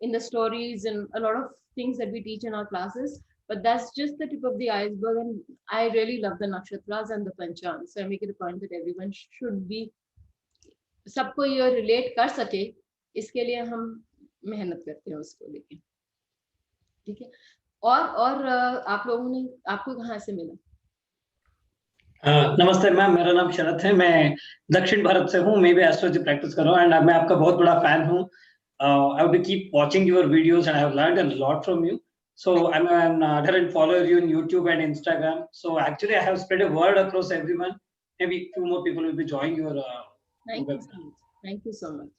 in the stories and a lot of things that we teach in our classes. But that's just the tip of the iceberg, and I really love the nakshatras and the panchang. So I make it a point that everyone should be, सबको ये relate कर सके, इसके लिए हम मेहनत करते हैं उसको लेके, ठीक है। और आप लोगों ने, आपको कहाँ से मिला? नमस्ते मैम, मेरा नाम शरद है, मैं दक्षिण भारत से हूँ, मैं भी एस्ट्रोलॉजी प्रैक्टिस कर रहा हूँ एंड मैं आपका बहुत बड़ा फैन हूँ। I would keep watching your videos and I have learned a lot from you. So I'm an adherent follower you on YouTube and Instagram. So actually I have spread a word across everyone. Maybe few more people will be joining your Thank you so much. Thank you so much.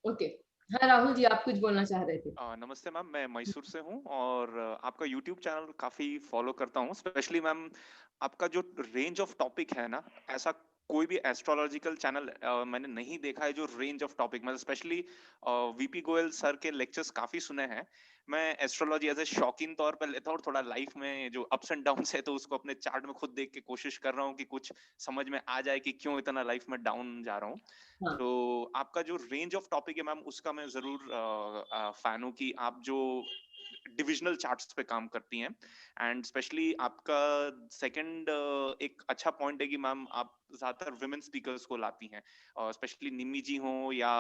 Okay. हाँ राहुल जी, आप कुछ बोलना चाह रहे थे? नमस्ते ma'am, मैं मैसूर से हूँ और आपका YouTube चैनल काफी फॉलो करता हूँ। स्पेशली मैम आपका जो रेंज ऑफ टॉपिक है ना, ऐसा कोई भी एस्ट्रोलॉजिकल चैनल मैंने नहीं देखा है जो रेंज ऑफ टॉपिक, मतलब स्पेशली वीपी गोयल सर के लेक्चर्स काफी सुने हैं। मैं एस्ट्रोलॉजी एज ए शौकीन तौर पर लेता हूँ और थोड़ा लाइफ में जो अप्स एंड डाउन्स है तो उसको अपने चार्ट में खुद देख के कोशिश कर रहा हूँ कि कुछ समझ में आ जाए कि क्यों इतना लाइफ में डाउन जा रहा हूँ। हाँ। तो आपका जो रेंज ऑफ टॉपिक है मैम, उसका मैं जरूर फैन हूँ कि आप जो डिविजनल चार्ट्स पे काम करती हैं एंड स्पेशली आपका सेकंड एक अच्छा पॉइंट है कि मैम आप ज्यादातर विमेन स्पीकर्स को लाती हैं, स्पेशली निम्मी जी हो या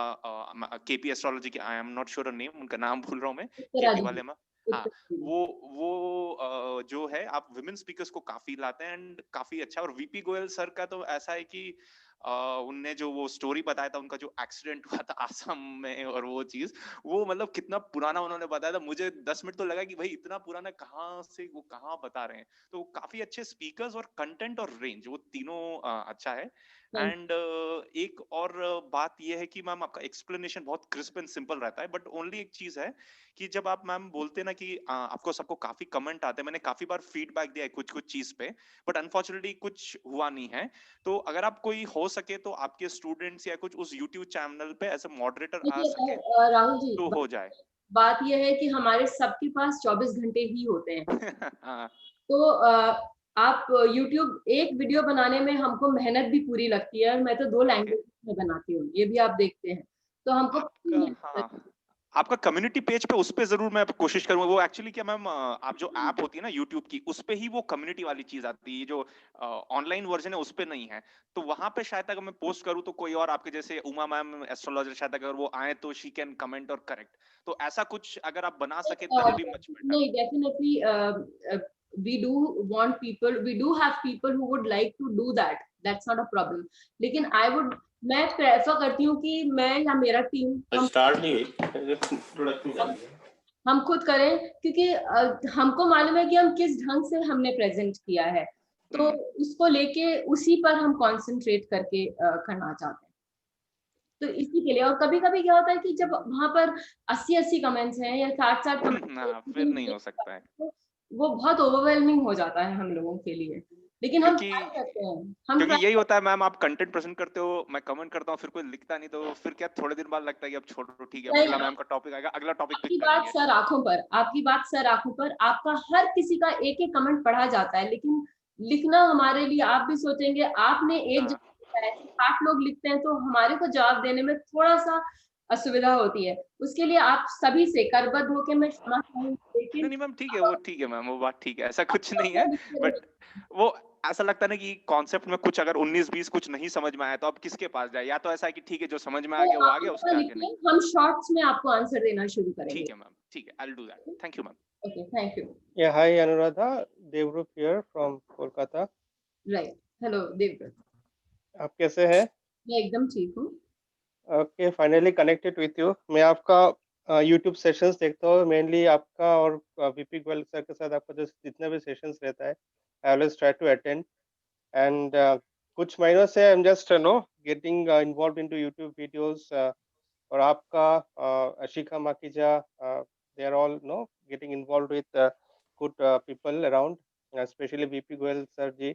केपी एस्ट्रोलॉजी के, I am not sure name, उनका नाम भूल रहा हूँ मैं, केपी वाले में। हाँ, वो जो है आप विमेन स्पीकर्स को काफी लाते हैं एंड काफी अच्छा। और वीपी गोयल सर का तो ऐसा है कि उनने जो वो स्टोरी बताया था, उनका जो एक्सीडेंट हुआ था आसाम में, और वो चीज वो मतलब कितना पुराना उन्होंने बताया था, मुझे 10 मिनट तो लगा कि भाई इतना पुराना कहाँ से वो कहाँ बता रहे हैं। तो काफी अच्छे स्पीकर्स और कंटेंट और रेंज, वो तीनों अच्छा है। एंड एक और बात ये है कि मैम आपका एक्सप्लेनेशन बहुत क्रिस्प एंड सिंपल रहता है, बट ओनली एक चीज है कि जब आप मैम बोलते हैं ना कि आपको सबको काफी कमेंट आते हैं, मैंने काफी बार फीडबैक दिया है कुछ कुछ चीज पे, बट अनफॉर्चुनेटली कुछ हुआ नहीं है। तो अगर आप कोई हो सके तो आपके स्टूडेंट्स या कुछ उस यूट्यूब चैनल पे एज ए मॉडरेटर आ सके राहुल जी, तो हो जाए। बात यह है कि हमारे सबके पास 24 घंटे ही होते हैं। तो आप YouTube एक वीडियो बनाने में हमको मेहनत भी पूरी लगती है, और मैं तो 2 लैंग्वेज में बनाती हूँ, ये भी आप देखते हैं, तो हमको आपका कम्युनिटी पेज पे उस पे जरूर मैं कोशिश करूंगा। वो एक्चुअली क्या मैम, आप जो ऐप होती है ना यूट्यूब की, उस पे ही वो कम्युनिटी वाली चीज आती है, जो ऑनलाइन वर्जन है उस पे नहीं है। तो वहां पे शायद अगर मैं पोस्ट करूं तो कोई और आपके जैसे उमा मैम एस्ट्रोलॉजर शायद अगर वो आए तो शी कैन कमेंट और करेक्ट। तो ऐसा कुछ अगर आप बना सके that will be much better. नहीं, definitely we do have people who would like to do that, that's not a problem, लेकिन मैं प्रेफर करती हूँ कि मैं या मेरा टीम स्टार्ट नहीं हुई, हम खुद करें, क्योंकि हमको मालूम है कि हम किस ढंग से हमने प्रेजेंट किया है, तो उसको लेके उसी पर हम कंसंट्रेट करके करना चाहते हैं। तो इसी के लिए, और कभी कभी क्या होता है कि जब वहां पर 80 कमेंट्स हैं या 60 कमेंट्स, फिर नहीं हो सकता है, तो वो बहुत ओवरवेलमिंग हो जाता है हम लोगों के लिए, लेकिन हम ट्राई करते हैं। क्योंकि यही होता है मैम, आप कंटेंट प्रेजेंट करते हो, मैं कमेंट करता हूँ, फिर कोई लिखता नहीं, तो फिर क्या थोड़े दिन बाद लगता है कि अब छोड़ो, ठीक है अगला मैम का टॉपिक आएगा, अगला टॉपिक पिक करेंगे। आपकी बात सर आंखों पर, आपका हर किसी का एक एक कमेंट पढ़ा जाता है, लेकिन लिखना हमारे लिए, आप भी सोचेंगे आपने एक 8 लोग लिखते हैं, तो हमारे को जवाब देने में थोड़ा सा असुविधा होती है। उसके लिए आप सभी से करबद्ध होकर मैं क्षमा चाहूंगी। नहीं मैम, ठीक है, वो ठीक है मैम, वो बात ठीक है, ऐसा कुछ नहीं है, बट वो ऐसा लगता है ना कि कॉन्सेप्ट में कुछ अगर 19-20 कुछ नहीं समझ में आया तो आप किसके पास जाए, या तो ऐसा है कि ठीक है जो समझ में आ गया वो आ गया, उसके आगे नहीं। हम शॉर्ट्स में आपको आंसर देना शुरू करेंगे। ठीक है मैम, ठीक है, I will do that, thank you ma'am. Okay, thank you. Yeah, hi Anuradha, Devrup here from Kolkata. Right, hello Devrup. आप कैसे हैं? मैं एकदम ठीक हूँ। Okay, finally connected with you. मैं आपका YouTube सेशंस देखता हूँ, मेनली आपका और वीपी गोयल सर के साथ आपका जो जितना भी सेशंस रहता है, I always try to attend. And कुछ महीनों से I'm just getting involved into YouTube videos. और आपका Ashika Makija, they are all getting involved with good people around, especially VP Goel sir ji,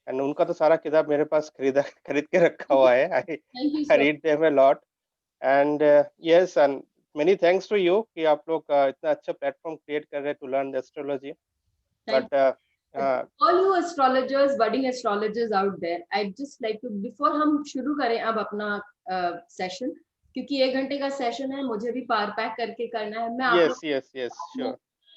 and उनका तो सारा किताब मेरे पास खरीद के रखा हुआ है. I read them a lot, and yes, and many thanks to you कि आप लोग इतना अच्छा प्लेटफॉर्म क्रिएट कर रहे हैं to learn the astrology. But all you astrologers, budding astrologers out there, I'd just like to, before हम शुरू करें अब अपना सेशन, क्योंकि 1 घंटे का सेशन है, मुझे भी पावर पैक करके करना है। मैं आप Yes, लोग yes, yes, sure.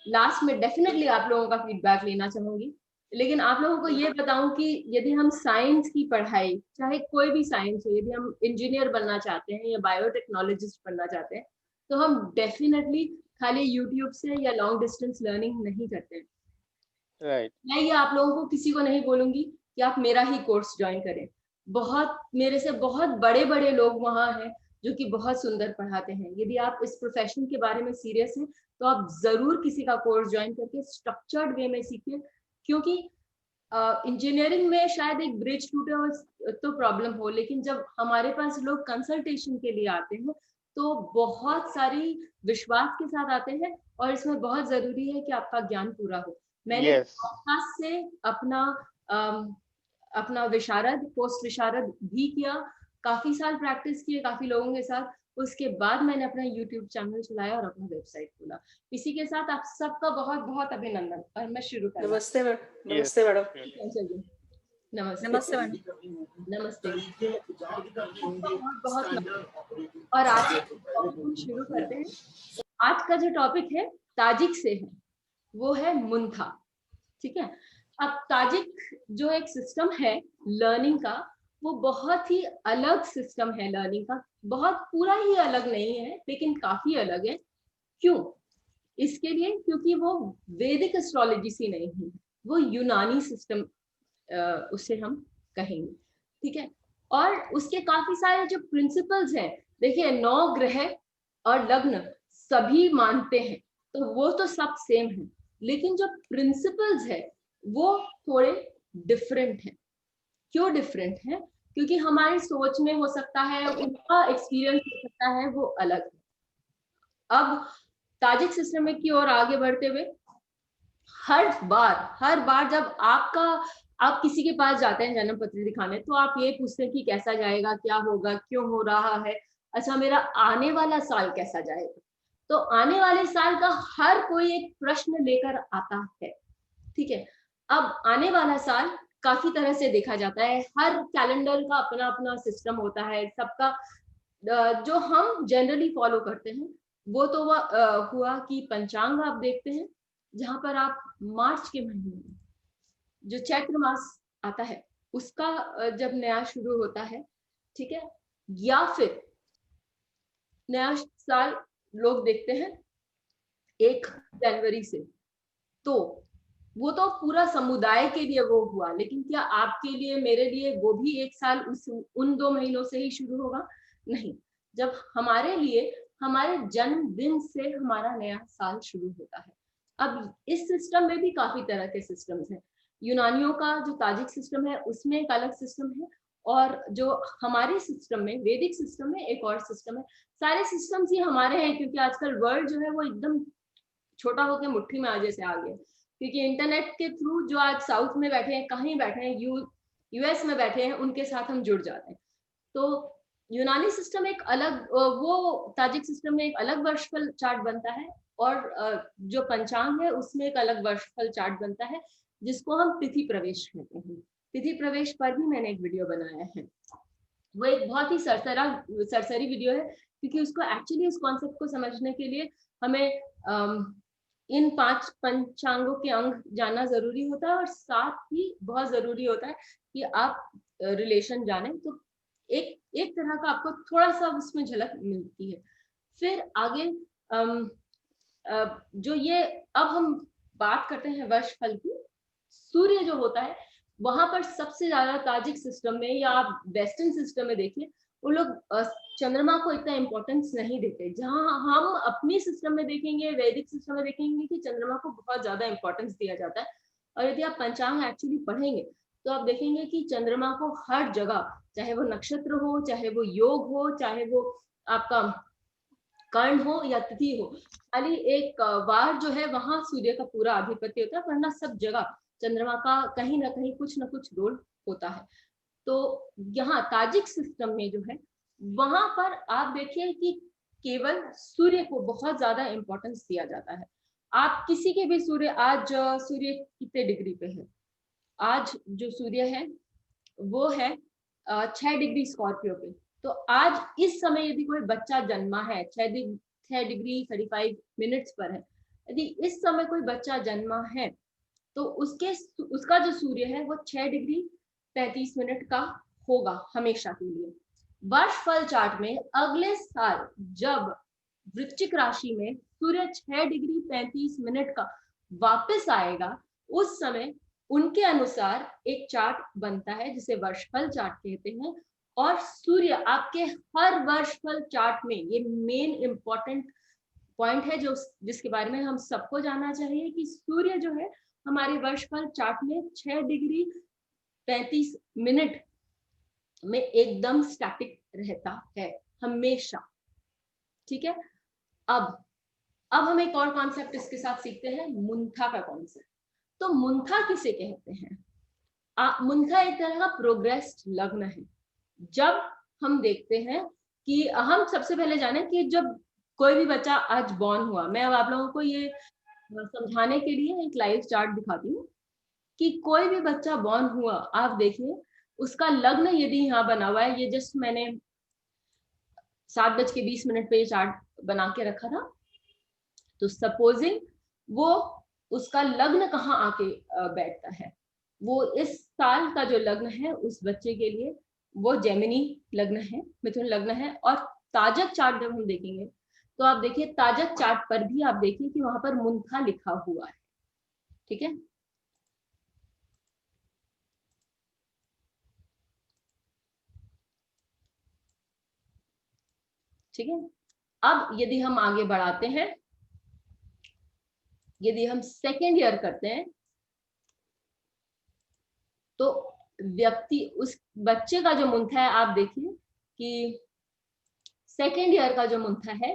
लास्ट में डेफिनेटली आप लोगों का फीडबैक लेना चाहूंगी, लेकिन आप लोगों को ये बताऊं कि यदि हम साइंस की पढ़ाई, चाहे कोई भी साइंस हो, यदि हम इंजीनियर बनना चाहते हैं या बायोटेक्नोलॉजिस्ट बनना चाहते हैं, तो हम डेफिनेटली खाली यूट्यूब से या लॉन्ग डिस्टेंस लर्निंग नहीं करते हैं। Right. मैं ये आप लोगों को किसी को नहीं बोलूंगी कि आप मेरा ही कोर्स ज्वाइन करें। बहुत मेरे से बहुत बड़े बड़े लोग वहां हैं जो कि बहुत सुंदर पढ़ाते हैं। यदि आप इस प्रोफेशन के बारे में सीरियस हैं तो आप जरूर किसी का कोर्स ज्वाइन करके स्ट्रक्चर्ड वे में सीखिए, क्योंकि इंजीनियरिंग में शायद एक ब्रिज टूटे हो तो प्रॉब्लम हो, लेकिन जब हमारे पास लोग कंसल्टेशन के लिए आते हैं तो बहुत सारी विश्वास के साथ आते हैं, और इसमें बहुत जरूरी है कि आपका ज्ञान पूरा हो। मैंने Yes. पॉडकास्ट से अपना विशारद, पोस्ट विशारद भी किया, काफी साल प्रैक्टिस किए काफी लोगों के साथ। उसके बाद मैंने अपना यूट्यूब चैनल चलाया और अपना वेबसाइट खोला। इसी के साथ आप सबका बहुत बहुत अभिनंदन। और मैं शुरू कर नमस्ते मैडम। Yes. नमस्ते मैडम। Sure. नमस्ते नमस्ते मैडम। नमस्ते बहुत बहुत। और आज हम शुरू करते हैं। आज का जो टॉपिक है ताजिक से है, वो है मुंथा। ठीक है। अब ताजिक जो एक सिस्टम है लर्निंग का, वो बहुत ही अलग सिस्टम है लर्निंग का। बहुत पूरा ही अलग नहीं है, लेकिन काफी अलग है। क्यों? इसके लिए क्योंकि वो वैदिक एस्ट्रोलॉजी से नहीं है, वो यूनानी सिस्टम उसे हम कहेंगे। ठीक है। और उसके काफी सारे जो प्रिंसिपल्स हैं, देखिए 9 ग्रह और लग्न सभी मानते हैं, तो वो तो सब सेम है, लेकिन जो प्रिंसिपल्स है वो थोड़े डिफरेंट है। क्यों डिफरेंट है? क्योंकि हमारी सोच में हो सकता है, उनका एक्सपीरियंस हो सकता है, वो अलग है। अब ताजिक सिस्टम की ओर आगे बढ़ते हुए, हर बार जब आप किसी के पास जाते हैं जन्म पत्री दिखाने, तो आप ये पूछते हैं कि कैसा जाएगा, क्या होगा, क्यों हो रहा है, अच्छा मेरा आने वाला साल कैसा जाएगा। तो आने वाले साल का हर कोई एक प्रश्न लेकर आता है। ठीक है। अब आने वाला साल काफी तरह से देखा जाता है, हर कैलेंडर का अपना अपना सिस्टम होता है सबका। जो हम जनरली फॉलो करते हैं वो तो हुआ कि पंचांग आप देखते हैं, जहां पर आप मार्च के महीने में जो चैत्र मास आता है उसका जब नया शुरू होता है, ठीक है, या फिर नया साल लोग देखते हैं 1 जनवरी से, तो वो तो पूरा समुदाय के लिए वो हुआ, लेकिन क्या आपके लिए, मेरे लिए वो भी एक साल उन 2 महीनों से ही शुरू होगा? नहीं। जब हमारे लिए हमारे जन्मदिन से हमारा नया साल शुरू होता है। अब इस सिस्टम में भी काफी तरह के सिस्टम्स हैं। यूनानियों का जो ताजिक सिस्टम है उसमें एक अलग सिस्टम है, और जो हमारे सिस्टम में, वैदिक सिस्टम में एक और सिस्टम है। सारे सिस्टम्स ही हमारे हैं, क्योंकि आजकल वर्ल्ड जो है वो एकदम छोटा होकर मुट्ठी में जैसे आ गया, क्योंकि इंटरनेट के थ्रू जो आज साउथ में बैठे हैं, कहीं बैठे हैं, यूएस में बैठे हैं, उनके साथ हम जुड़ जाते हैं। तो यूनानी सिस्टम एक अलग, वो ताजिक सिस्टम में एक अलग वर्षफल चार्ट बनता है, और जो पंचांग है उसमें एक अलग वर्षफल चार्ट बनता है, जिसको हम तिथि प्रवेश कहते हैं। तिथि प्रवेश पर भी मैंने एक वीडियो बनाया है। वो एक बहुत ही सरसरी वीडियो है, क्योंकि उसको एक्चुअली उस कॉन्सेप्ट को समझने के लिए हमें इन 5 पंचांगों के अंग जानना जरूरी होता है, और साथ ही बहुत जरूरी होता है कि आप रिलेशन जाने, तो एक तरह का आपको थोड़ा सा उसमें झलक मिलती है। फिर आगे जो ये, अब हम बात करते हैं वर्षफल की। सूर्य जो होता है वहां पर सबसे ज्यादा ताजिक सिस्टम में, या आप वेस्टर्न सिस्टम में देखिए, वो लोग चंद्रमा को इतना इम्पोर्टेंस नहीं देते। जहां हम अपनी सिस्टम में देखेंगे, वैदिक सिस्टम में देखेंगे कि चंद्रमा को बहुत ज्यादा इम्पोर्टेंस दिया जाता है। और यदि आप पंचांग एक्चुअली पढ़ेंगे तो आप देखेंगे कि चंद्रमा को हर जगह, चाहे वो नक्षत्र हो, चाहे वो योग हो, चाहे वो आपका कर्ण हो या तिथि हो, खाली एक वार जो है वहां सूर्य का पूरा आधिपत्य होता है, वरना सब जगह चंद्रमा का कहीं ना कहीं कुछ ना कुछ रोल होता है। तो यहाँ ताजिक सिस्टम में जो है, वहां पर आप देखिए कि केवल सूर्य को बहुत ज्यादा इंपॉर्टेंस दिया जाता है। आप किसी के भी सूर्य, आज सूर्य कितने डिग्री पे है? आज जो सूर्य है वो है 6 डिग्री स्कॉर्पियो पे। तो आज इस समय यदि कोई बच्चा जन्मा है 6 डिग्री 35 मिनट्स पर है, यदि इस समय कोई बच्चा जन्मा है तो उसका जो सूर्य है वो 6 डिग्री 35 मिनट का होगा हमेशा के लिए। वर्षफल चार्ट में अगले साल जब वृश्चिक राशि में सूर्य 6 डिग्री 35 मिनट का वापस आएगा, उस समय उनके अनुसार एक चार्ट बनता है जिसे वर्षफल चार्ट कहते हैं। और सूर्य आपके हर वर्षफल चार्ट में, ये मेन इंपॉर्टेंट पॉइंट है जो जिसके बारे में हम सबको जानना चाहिए कि सूर्य जो है हमारे वर्षफल चार्ट में 6 डिग्री 35 मिनट में एकदम स्टैटिक रहता है हमेशा। ठीक है, अब हम एक और कॉन्सेप्ट इसके साथ सीखते हैं, मुंथा का कॉन्सेप्ट। तो मुंथा किसे कहते हैं? मुंथा एक तरह का प्रोग्रेस्ड लग्न है। जब हम देखते हैं कि हम सबसे पहले जाने कि जब कोई भी बच्चा आज बॉर्न हुआ, मैं अब आप लोगों को ये समझाने के लिए एक लाइव चार्ट दिखाती हूँ कि कोई भी बच्चा बॉर्न हुआ, आप देखिए उसका लग्न यदि यहाँ बना हुआ है, ये जस्ट मैंने 7:20 पे ये चार्ट बना के रखा था। तो सपोजिंग वो उसका लग्न कहाँ आके बैठता है, वो इस साल का जो लग्न है उस बच्चे के लिए वो जेमिनी लग्न है, मिथुन लग्न है। और ताजक चार्ट जब हम देखेंगे तो आप देखिए ताजक चार्ट पर भी आप देखिए कि वहां पर मुंथा लिखा हुआ है। ठीक है, ठीक है। अब यदि हम आगे बढ़ाते हैं, यदि हम सेकेंड ईयर करते हैं तो व्यक्ति उस बच्चे का जो मुंथा है, आप देखिए कि सेकेंड ईयर का जो मुंथा है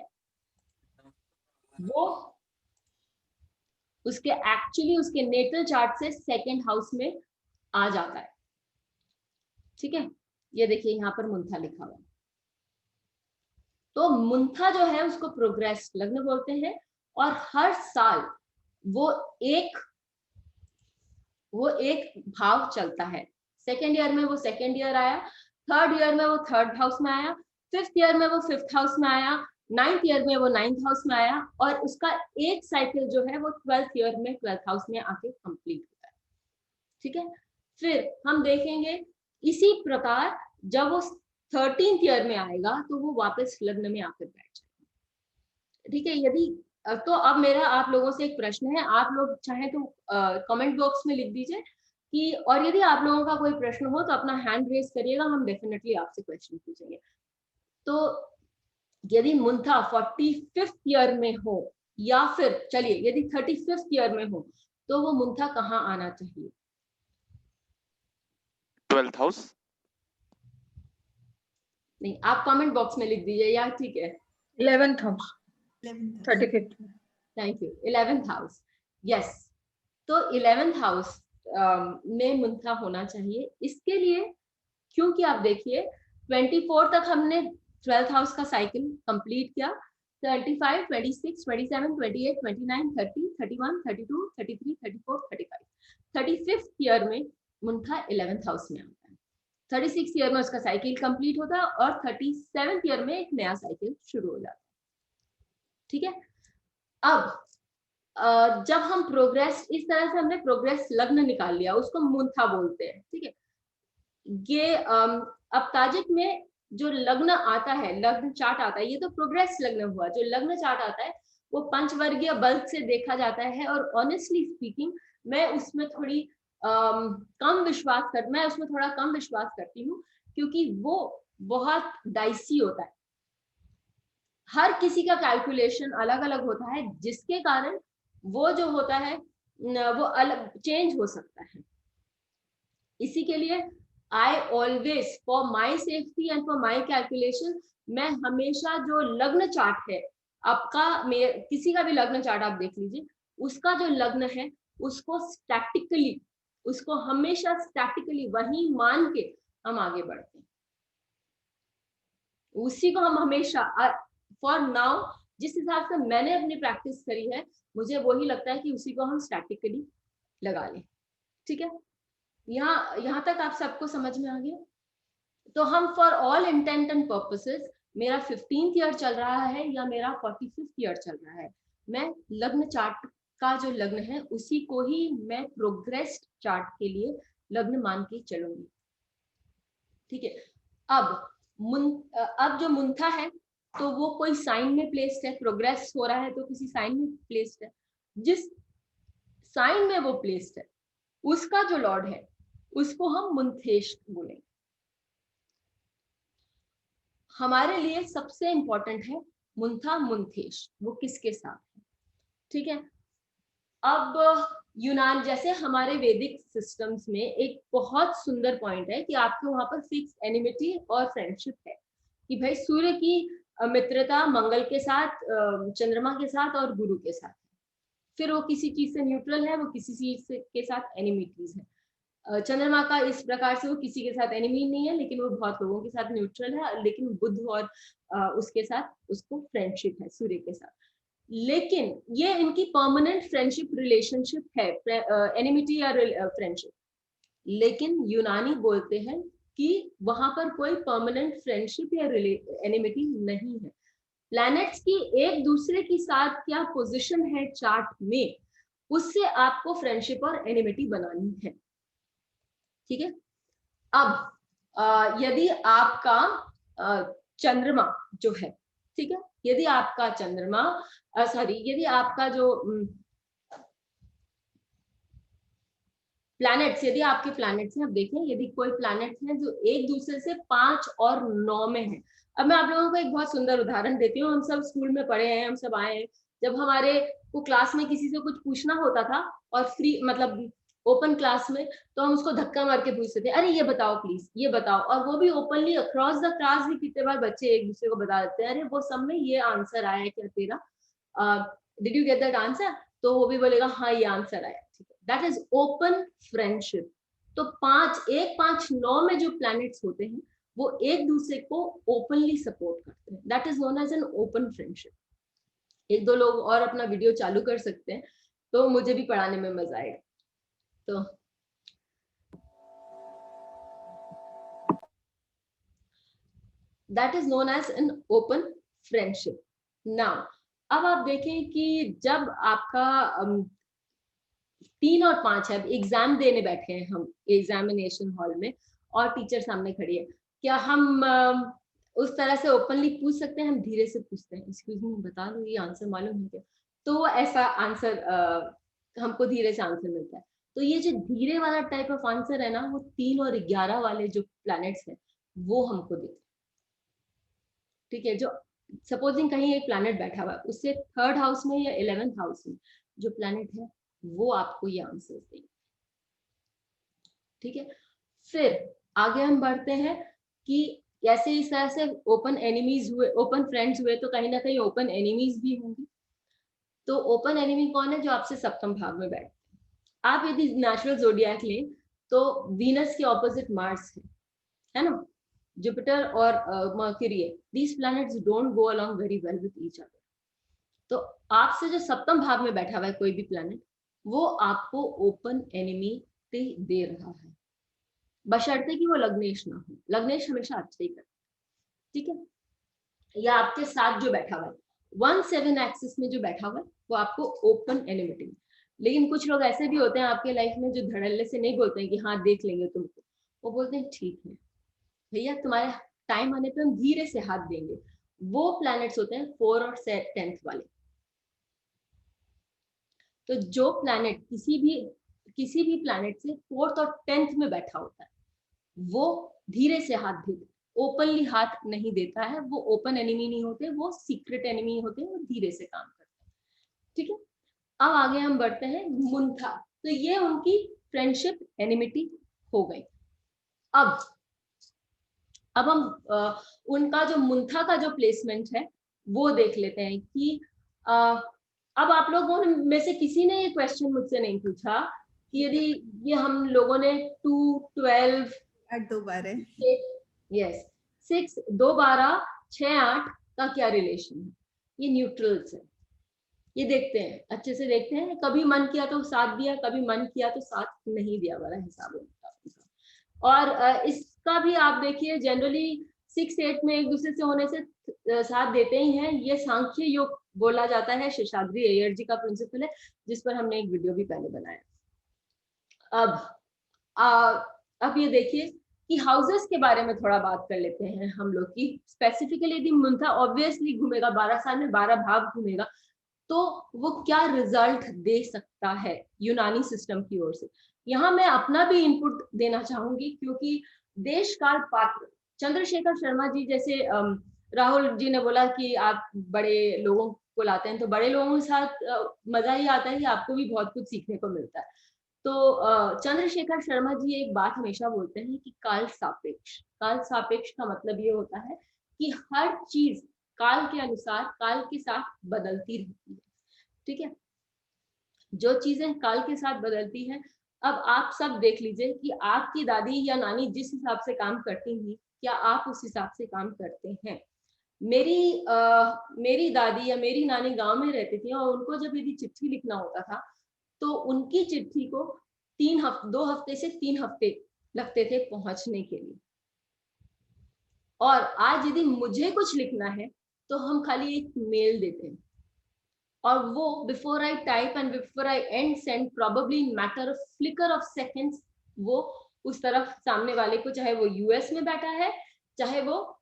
वो उसके एक्चुअली उसके नेटल चार्ट से सेकेंड हाउस में आ जाता है। ठीक है, ये देखिए यहाँ पर मुंथा लिखा हुआ है। तो मुंथा जो है उसको प्रोग्रेस लग्न बोलते हैं। और हर साल वो एक भाव चलता है। सेकेंड ईयर में वो सेकेंड ईयर आया, थर्ड ईयर में वो थर्ड हाउस में आया, फिफ्थ ईयर में वो फिफ्थ हाउस में आया, 9th ईयर में वो 9th हाउस में आया, और उसका एक साइकिल जो है वो 12th ईयर में 12th हाउस में आके कंप्लीट होता है। ठीक है, फिर हम देखेंगे इसी प्रकार जब वो 13th ईयर में आएगा तो वो वापस लग्न में आकर बैठ जाएगा। ठीक है, यदि तो अब मेरा आप लोगों से एक प्रश्न है, आप लोग चाहे तो कमेंट बॉक्स में लिख दीजिए कि, और यदि आप लोगों का कोई प्रश्न हो तो अपना हैंड रेज करिएगा, हम डेफिनेटली आपसे क्वेश्चन पूछेंगे। तो यदि मुंथा 45th ईयर में हो, या फिर चलिए यदि 35th ईयर में हो, तो वो मुंथा कहाँ आना चाहिए? 12th house. नहीं, आप कमेंट बॉक्स में लिख दीजिए यार। ठीक है, 11th house, 35th। Thank you, 11th house. Yes, तो 11th हाउस में मुंथा होना चाहिए। इसके लिए क्योंकि आप देखिए 24 तक हमने 12th हाउस का साइकिल कंप्लीट किया, 35, 26, 27, 28, 29, 30, 31, 32, 33, 34, 35, 35th ईयर में मुंथा 11th हाउस में आता है। 36th ईयर में उसका साइकिल कंप्लीट होता है और 37th ईयर में एक नया साइकिल शुरू हो जाता है। ठीक है, अब जब हम प्रोग्रेस, इस तरह से हमने प्रोग्रेस लग्न निकाल लिया, उसको मुंथा बोलते हैं। ठीक है, ये अब ताजिक में जो लग्न आता है, लग्न चार्ट आता है, ये तो प्रोग्रेस लग्न हुआ। जो लग्न चार्ट आता है वो पंचवर्गीय बल्ब से देखा जाता है, और ऑनेस्टली स्पीकिंग मैं उसमें थोड़ी मैं उसमें थोड़ा कम विश्वास करती हूँ, क्योंकि वो बहुत डाइसी होता है। हर किसी का कैलकुलेशन अलग अलग होता है, जिसके कारण वो जो होता है वो अलग चेंज हो सकता है। इसी के लिए I always, for my safety and for my calculation, मैं हमेशा जो लग्न चार्ट है आपका, किसी का भी लग्न चार्ट आप देख लीजिए, उसका जो लग्न है उसको स्टैटिकली, उसको हमेशा स्टैटिकली वही मान के हम आगे बढ़ते हैं। उसी को हम हमेशा, फॉर नाउ जिस हिसाब से मैंने अपनी प्रैक्टिस करी है, मुझे वही लगता है कि उसी को हम स्टैटिकली लगा लें। ठीक है, यहाँ तक आप सबको समझ में आ गया? तो हम for all intent and purposes, मेरा 15th ईयर चल रहा है या मेरा 45th ईयर चल रहा है, मैं लग्न चार्ट का जो लग्न है उसी को ही मैं प्रोग्रेस्ड चार्ट के लिए लग्न मान के चलूंगी। ठीक है, अब जो मुंथा है तो वो कोई साइन में प्लेस्ड है, प्रोग्रेस हो रहा है तो किसी साइन में प्लेस्ड है, जिस साइन में वो प्लेस्ड है उसका जो लॉर्ड है उसको हम मुंथेश बोलेंगे। हमारे लिए सबसे इंपॉर्टेंट है मुंथा मुंथेश, वो किसके साथ है। ठीक है, अब यूनान जैसे हमारे वैदिक सिस्टम्स में एक बहुत सुंदर पॉइंट है कि आपके वहां पर फिक्स एनिमिटी और फ्रेंडशिप है कि भाई सूर्य की मित्रता मंगल के साथ, चंद्रमा के साथ और गुरु के साथ, फिर वो किसी चीज से न्यूट्रल है, वो किसी चीज के साथ एनिमिटीज है। चंद्रमा का इस प्रकार से वो किसी के साथ एनिमी नहीं है, लेकिन वो बहुत लोगों के साथ न्यूट्रल है, लेकिन बुध और उसके साथ उसको फ्रेंडशिप है सूर्य के साथ। लेकिन ये इनकी परमानेंट फ्रेंडशिप रिलेशनशिप है, एनिमिटी या फ्रेंडशिप, लेकिन यूनानी बोलते हैं कि वहां पर कोई परमानेंट फ्रेंडशिप या एनिमिटी नहीं है। प्लैनेट्स की एक दूसरे के साथ क्या पोजीशन है चार्ट में, उससे आपको फ्रेंडशिप और एनिमिटी बनानी है। ठीक है, अब यदि आपका चंद्रमा जो है, ठीक है, यदि आपका चंद्रमा यदि आपका जो प्लैनेट्स, यदि आपके प्लैनेट्स हैं, अब देखें यदि कोई प्लैनेट्स हैं जो एक दूसरे से 5 और 9 में है। अब मैं आप लोगों को एक बहुत सुंदर उदाहरण देती हूँ। हम सब स्कूल में पढ़े हैं, हम सब आए हैं, जब हमारे को क्लास में किसी से कुछ पूछना होता था और फ्री मतलब ओपन क्लास में, तो हम उसको धक्का मार के पूछते थे, अरे ये बताओ प्लीज, ये बताओ, और वो भी ओपनली अक्रॉस द क्लास भी कितने बार बच्चे एक दूसरे को बता देते हैं, अरे वो सब में ये आंसर आया है क्या तेरा, did you get that answer, तो वो भी बोलेगा हाँ ये आंसर आया। ठीक है, दैट इज ओपन फ्रेंडशिप। तो 5, 1, 5, 9 में जो प्लैनेट्स होते हैं वो एक दूसरे को ओपनली सपोर्ट करते हैं, that is known as an open friendship. एक दो लोग और अपना वीडियो चालू कर सकते हैं तो मुझे भी पढ़ाने में मजा आएगा। तो that is known as an open friendship. Now अब आप देखें कि जब आपका 3 और 5 है, एग्जाम देने बैठे हैं हम एग्जामिनेशन हॉल में और टीचर सामने खड़ी है, क्या हम उस तरह से ओपनली पूछ सकते हैं? हम धीरे से पूछते हैं, एक्सक्यूज मी बता दो ये आंसर मालूम है क्या, तो ऐसा आंसर हमको धीरे से आंसर मिलता है। तो ये जो धीरे वाला टाइप ऑफ आंसर है ना, वो 3 और 11 वाले जो प्लैनेट्स हैं वो हमको देते हैं। ठीक है, जो सपोजिंग कहीं एक प्लैनेट बैठा हुआ है, उससे 3rd हाउस में या 11th हाउस में जो प्लैनेट है वो आपको ये आंसर देंगे। ठीक है, फिर आगे हम बढ़ते हैं कि कैसे इस तरह से ओपन एनिमीज हुए, ओपन फ्रेंड्स हुए, तो कहीं ना कहीं ओपन एनिमीज भी होंगी। तो ओपन एनिमी कौन है? जो आपसे सप्तम भाव में बैठते हैं। आप यदि नेचुरल जोडियाक लें तो वीनस के ऑपोजिट मार्स है ना, जुपिटर और मर्क्यूरी है, these planets don't go along very well with each other. तो आपसे जो सप्तम भाव में बैठा हुआ है कोई भी प्लैनेट, वो आपको ओपन एनिमी दे रहा है, बशर्ते कि वो लग्नेश ना हो। लग्नेश हमेशा अच्छा ही करता है। ठीक है, या आपके साथ जो बैठा हुआ है 1-7 एक्सिस में जो बैठा हुआ है वो आपको ओपन एनिमिटी। लेकिन कुछ लोग ऐसे भी होते हैं आपके लाइफ में जो धड़ल्ले से नहीं बोलते हैं कि हाँ देख लेंगे तुमको, वो बोलते हैं ठीक है भैया तुम्हारे टाइम आने पे हम धीरे से हाथ देंगे। वो प्लैनेट्स होते हैं 4 और 10th वाले। तो जो प्लैनेट किसी भी प्लैनेट से 4th और 10th में बैठा होता है वो धीरे से हाथ देता है, ओपनली हाथ नहीं देता है। वो ओपन एनिमी नहीं होते, वो सीक्रेट एनिमी होते हैं, वो धीरे से काम करते हैं। ठीक है, अब आगे हम बढ़ते हैं मुंथा। तो ये उनकी फ्रेंडशिप एनिमिटी हो गई। अब हम उनका जो मुंथा का जो प्लेसमेंट है वो देख लेते हैं कि अब आप लोगों में से किसी ने ये क्वेश्चन मुझसे नहीं पूछा कि यदि ये हम लोगों ने 2, 12 2 बार है, यस 6, 2, 12, 6, 8 का क्या रिलेशन है। ये न्यूट्रल्स है, ये देखते हैं, अच्छे से देखते हैं। कभी मन किया तो साथ दिया, कभी मन किया तो साथ नहीं दिया वाला हिसाब होता है। और इस उसका भी आप देखिए जनरली 6-8 में एक दूसरे से होने से साथ देते ही हैं। ये सांख्य योग बोला जाता है, शेषाद्री अय्यर जी का प्रिंसिपल है, जिस पर हमने एक वीडियो भी पहले बनाया। अब ये देखिए कि हाउसेस के बारे में थोड़ा बात कर लेते हैं हम लोग की। स्पेसिफिकली यदि मुंथा ऑब्वियसली घूमेगा 12 साल में 12 भाग घूमेगा, तो वो क्या रिजल्ट दे सकता है यूनानी सिस्टम की ओर से। यहाँ मैं अपना भी इनपुट देना चाहूंगी, क्योंकि देश काल पात्र चंद्रशेखर शर्मा जी जैसे राहुल जी ने बोला कि आप बड़े लोगों को लाते हैं, तो बड़े लोगों के साथ मजा ही आता है कि आपको भी बहुत कुछ सीखने को मिलता है। तो चंद्रशेखर शर्मा जी एक बात हमेशा बोलते हैं कि काल सापेक्ष। काल सापेक्ष का मतलब ये होता है कि हर चीज काल के अनुसार काल के साथ बदलती रहती है। ठीक है, जो चीजें काल के साथ बदलती हैं, अब आप सब देख लीजिए कि आपकी दादी या नानी जिस हिसाब से काम करती थी, क्या आप उस हिसाब से काम करते हैं? मेरी दादी या मेरी नानी गांव में रहती थी, और उनको जब यदि चिट्ठी लिखना होता था तो उनकी चिट्ठी को 2 हफ्ते से 3 हफ्ते लगते थे पहुंचने के लिए। और आज यदि मुझे कुछ लिखना है तो हम खाली एक मेल देते हैं, और वो before I type and before I and send, probably in matter of flicker of seconds, वो उस तरफ सामने वाले को, चाहे वो यूएस में बैठा है, चाहे वो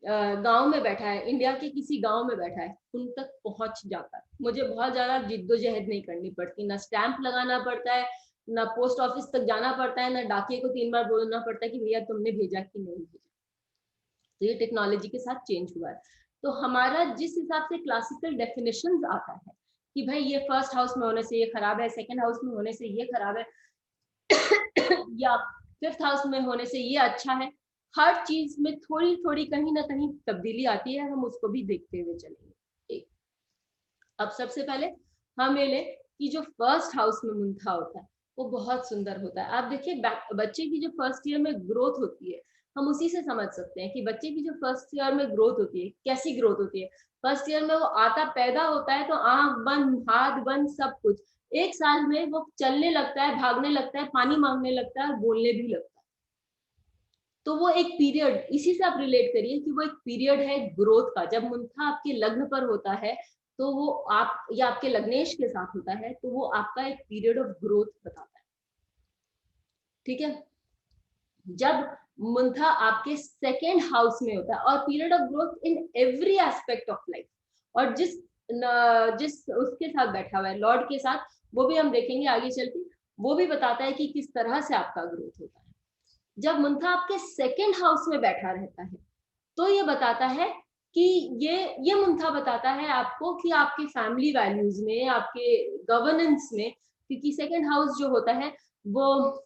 गांव में बैठा है, इंडिया के किसी गांव में बैठा है, उन तक पहुंच जाता है। मुझे बहुत ज्यादा जिद्दोजहद नहीं करनी पड़ती, ना स्टैंप लगाना पड़ता है, ना पोस्ट ऑफिस तक जाना पड़ता है, ना डाकिये को 3 बार बोलना पड़ता है कि भैया तुमने भेजा कि नहीं भेजा। तो ये टेक्नोलॉजी के साथ चेंज हुआ है। तो हमारा जिस हिसाब से क्लासिकल डेफिनेशन आता है कि भाई ये फर्स्ट हाउस में होने से ये खराब है, सेकंड हाउस में होने से ये खराब है, या 5th हाउस में होने से ये अच्छा है, हर चीज में थोड़ी थोड़ी कहीं ना कहीं तब्दीली आती है, हम उसको भी देखते हुए चलेंगे। अब सबसे पहले हम ये ले कि जो फर्स्ट हाउस में मुंथा होता है वो बहुत सुंदर होता है। आप देखिए बच्चे की जो फर्स्ट ईयर में ग्रोथ होती है, हम उसी से समझ सकते हैं कि बच्चे की जो फर्स्ट ईयर में ग्रोथ होती है कैसी ग्रोथ होती है। फर्स्ट ईयर में वो आता पैदा होता है तो आंख बंद हाथ बंद सब कुछ, 1 साल में वो चलने लगता है, भागने लगता है, पानी मांगने लगता है और बोलने भी लगता है। तो वो एक पीरियड, इसी से आप रिलेट करिए कि वो एक पीरियड है ग्रोथ का। जब मुंथा आपके लग्न पर होता है तो वो आप या आपके लग्नेश के साथ होता है तो वो आपका एक पीरियड ऑफ ग्रोथ बताता है। ठीक है, जब मुंथा आपके सेकेंड हाउस में होता है, और period of growth in every aspect of life, और जिस उसके साथ बैठा हुआ है लॉर्ड के साथ, वो भी हम देखेंगे आगे चल के, वो भी बताता है कि किस तरह से आपका ग्रोथ होता है। जब मुंथा आपके सेकेंड हाउस में बैठा रहता है तो ये बताता है कि ये मुंथा बताता है आपको कि आपके फैमिली वैल्यूज में, आपके गवर्नेंस में, क्योंकि सेकेंड हाउस जो होता है वो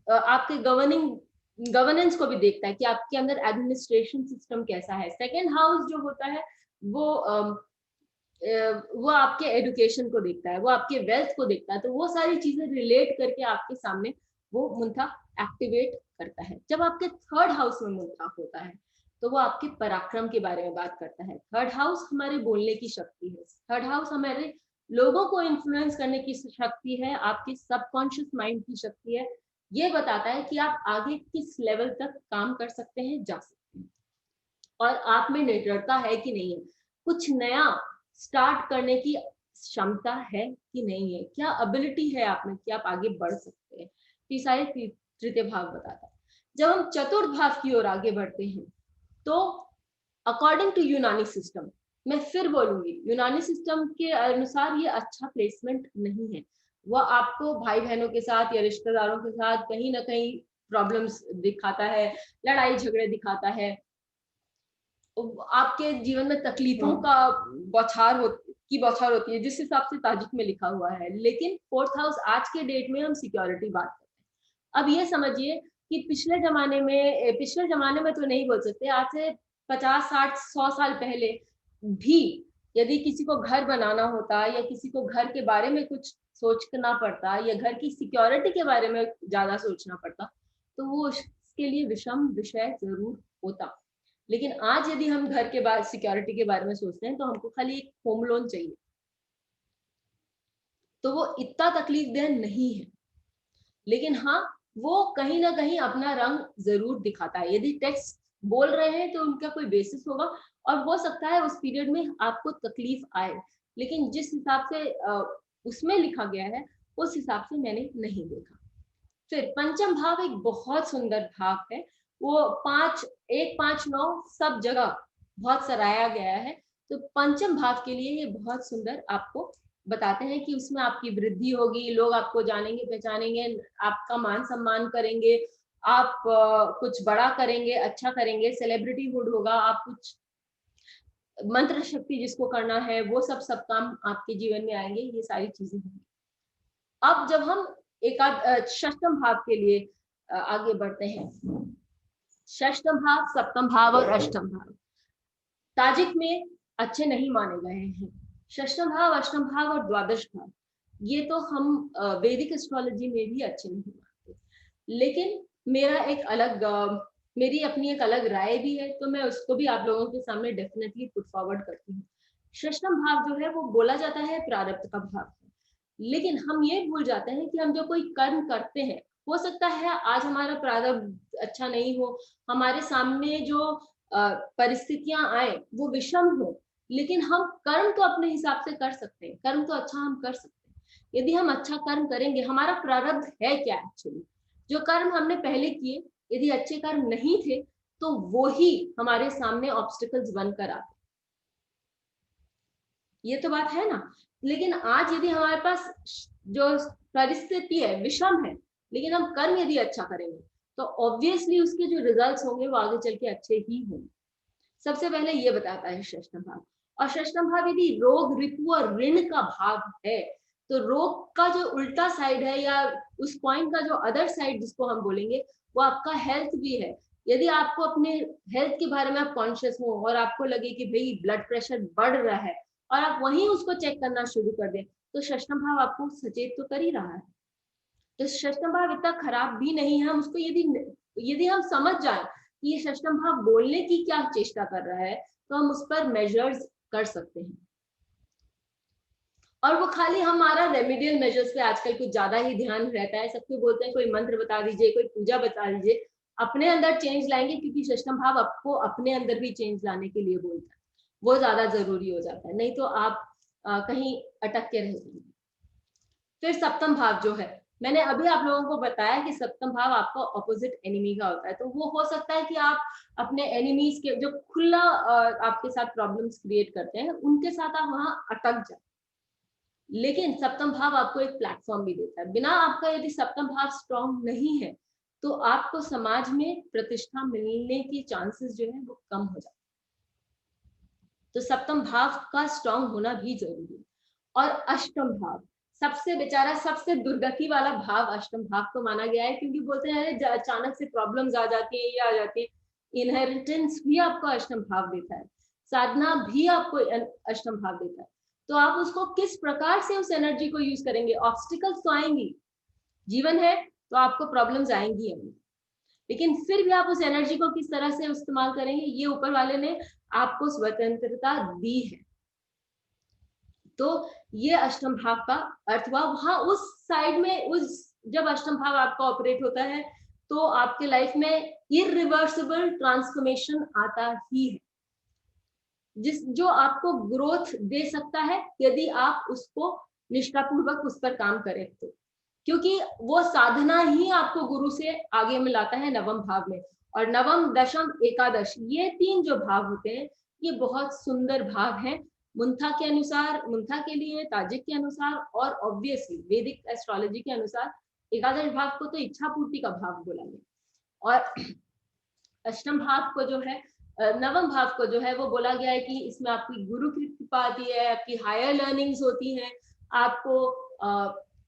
आपके गवर्नेंस को भी देखता है कि आपके अंदर एडमिनिस्ट्रेशन सिस्टम कैसा है। सेकेंड हाउस जो होता है वो आपके एजुकेशन को देखता है, वो आपके वेल्थ को देखता है। तो वो सारी चीजें रिलेट करके आपके सामने वो मुंथा एक्टिवेट करता है। जब आपके 3rd हाउस में मुंथा होता है तो वो आपके पराक्रम के बारे में बात करता है। 3rd हाउस हमारे बोलने की शक्ति है, 3rd हाउस हमारे लोगों को इन्फ्लुएंस करने की शक्ति है, आपके सबकॉन्शियस माइंड की शक्ति है। ये बताता है कि आप आगे किस लेवल तक काम कर सकते हैं, जा सकते हैं, और आप में निडरता है कि नहीं है, कुछ नया स्टार्ट करने की क्षमता है कि नहीं है, क्या एबिलिटी है आप में कि आप आगे बढ़ सकते हैं। तो ये सारे तृतीय भाव बताता है। जब हम चतुर्थ भाव की ओर आगे बढ़ते हैं तो अकॉर्डिंग टू यूनानी सिस्टम, मैं फिर बोलूंगी यूनानी सिस्टम के अनुसार ये अच्छा प्लेसमेंट नहीं है। वह आपको भाई बहनों के साथ या रिश्तेदारों के साथ कहीं ना कहीं प्रॉब्लम्स दिखाता है, लड़ाई झगड़े दिखाता है, आपके जीवन में तकलीफों का बौछार होती है, जिस हिसाब से ताजिक में लिखा हुआ है। लेकिन 4th हाउस आज के डेट में हम सिक्योरिटी बात करते हैं। अब ये समझिए कि पिछले जमाने में तो नहीं बोल सकते, आज से 50, 60, 100 साल पहले भी यदि किसी को घर बनाना होता या किसी को घर के बारे में कुछ सोचना पड़ता या घर की सिक्योरिटी के बारे में ज्यादा सोचना पड़ता तो वो उसके लिए विषम विषय जरूर होता। लेकिन आज यदि हम घर के बाद सिक्योरिटी के बारे में सोचते हैं तो हमको खाली एक होम लोन चाहिए, तो वो इतना तकलीफ देह नहीं है। लेकिन हाँ वो कहीं ना कहीं अपना रंग जरूर दिखाता है। यदि टेक्स्ट बोल रहे हैं तो उनका कोई बेसिस होगा, और हो सकता है उस पीरियड में आपको तकलीफ आए, लेकिन जिस हिसाब से उसमें लिखा गया है उस हिसाब से मैंने नहीं देखा। फिर पंचम भाव एक बहुत सुंदर भाव है, वो 5 1 5 9 सब जगह बहुत सराहा गया है। तो पंचम भाव के लिए ये बहुत सुंदर आपको बताते हैं कि उसमें आपकी वृद्धि होगी, लोग आपको जानेंगे पहचानेंगे, आपका मान सम्मान करेंगे, आप कुछ बड़ा करेंगे, अच्छा करेंगे, सेलिब्रिटी हुड होगा, आप कुछ मंत्र शक्ति जिसको करना है वो सब काम आपके जीवन में आएंगे, ये सारी चीजें होंगी। अब जब हम षष्टम भाव के लिए आगे बढ़ते हैं, षष्टम भाव, सप्तम भाव और अष्टम भाव ताजिक में अच्छे नहीं माने गए हैं। षष्टम भाव, अष्टम भाव और द्वादश भाव ये तो हम वैदिक एस्ट्रोलॉजी में भी अच्छे नहीं मानते, लेकिन मेरी अपनी एक अलग राय भी है, तो मैं उसको भी आप लोगों के सामने डेफिनेटली पुट फॉरवर्ड करती हूँ। षष्टम भाव जो है वो बोला जाता है प्रारब्ध का भाव है, लेकिन हम ये भूल जाते हैं कि हम जो कोई कर्म करते हैं, हो सकता है आज हमारा प्रारब्ध अच्छा नहीं हो, हमारे सामने जो परिस्थितियां आए वो विषम हो, लेकिन हम कर्म तो अपने हिसाब से कर सकते हैं, कर्म तो अच्छा हम कर सकते हैं। यदि हम अच्छा कर्म करेंगे, हमारा प्रारब्ध है क्या एक्चुअली, जो कर्म हमने पहले किए यदि अच्छे कर्म नहीं थे तो वो ही हमारे सामने ऑब्स्टिकल्स बनकर आते, ये तो बात है ना। लेकिन आज यदि हमारे पास जो परिस्थिति है विषम है, लेकिन हम कर्म यदि अच्छा करेंगे तो ऑब्वियसली उसके जो रिजल्ट्स होंगे वो आगे चल के अच्छे ही होंगे। सबसे पहले ये बताता है षष्टम भाव। और षष्टम भाव यदि रोग, रिपु और ऋण का भाव है, तो रोग का जो उल्टा साइड है या उस पॉइंट का जो अदर साइड जिसको हम बोलेंगे वो आपका हेल्थ भी है। यदि आपको अपने हेल्थ के बारे में आप कॉन्शियस हो और आपको लगे कि भाई ब्लड प्रेशर बढ़ रहा है और आप वहीं उसको चेक करना शुरू कर दें, तो षष्टम भाव आपको सचेत तो कर ही रहा है। तो षष्टम भाव इतना खराब भी नहीं है, हम उसको यदि हम समझ जाए कि ये षष्टम भाव बोलने की क्या चेष्टा कर रहा है, तो हम उस पर मेजर्स कर सकते हैं। और वो खाली हमारा रेमेडियल मेजर्स पे आजकल कुछ ज्यादा ही ध्यान रहता है, सबको बोलते हैं कोई मंत्र बता दीजिए, कोई पूजा बता दीजिए, अपने अंदर चेंज लाएंगे, क्योंकि षष्टम भाव आपको अपने अंदर भी चेंज लाने के लिए बोलता है, वो ज्यादा जरूरी हो जाता है, नहीं तो आप कहीं अटक के रह जाएंगे। फिर सप्तम भाव जो है, मैंने अभी आप लोगों को बताया कि सप्तम भाव आपका ऑपोजिट एनिमी का होता है, तो वो हो सकता है कि आप अपने एनिमीज के जो खुला आपके साथ प्रॉब्लम्स क्रिएट करते हैं उनके साथ आप वहां अटक जाए, लेकिन सप्तम भाव आपको एक प्लेटफॉर्म भी देता है। बिना आपका यदि सप्तम भाव स्ट्रॉन्ग नहीं है तो आपको समाज में प्रतिष्ठा मिलने की चांसेस जो है वो कम हो जाते हैं। तो सप्तम भाव का स्ट्रॉन्ग होना भी जरूरी है। और अष्टम भाव सबसे बेचारा सबसे दुर्गति वाला भाव अष्टम भाव को माना गया है, क्योंकि बोलते हैं अचानक से प्रॉब्लम्स आ जाती है, ये आ जाती है। इनहेरिटेंस भी आपको अष्टम भाव देता है, साधना भी आपको अष्टम भाव देता है, तो आप उसको किस प्रकार से उस एनर्जी को यूज करेंगे। ऑब्स्टिकल्स तो आएंगी, जीवन है तो आपको प्रॉब्लम्स आएंगी, लेकिन फिर भी आप उस एनर्जी को किस तरह से इस्तेमाल करेंगे, ये ऊपर वाले ने आपको स्वतंत्रता दी है। तो ये अष्टम भाव का अर्थ हुआ। वहां उस साइड में जब अष्टम भाव आपका ऑपरेट होता है तो आपके लाइफ में इरिवर्सिबल ट्रांसफॉर्मेशन आता ही है, जो आपको ग्रोथ दे सकता है यदि आप उसको निष्ठापूर्वक उस पर काम करें तो, क्योंकि वो साधना ही आपको गुरु से आगे मिलाता है नवम भाव में। और नवम, दशम, एकादश ये 3 जो भाव होते हैं ये बहुत सुंदर भाव हैं मुंथा के अनुसार, मुंथा के लिए, ताजिक के अनुसार और ऑब्वियसली वैदिक एस्ट्रोलॉजी के अनुसार एकादश भाव को तो इच्छा पूर्ति का भाव बोला गया। और अष्टम भाव को जो है, नवम भाव को जो है वो बोला गया है कि इसमें आपकी गुरु की कृपा आती है, आपकी हायर लर्निंग्स होती हैं, आपको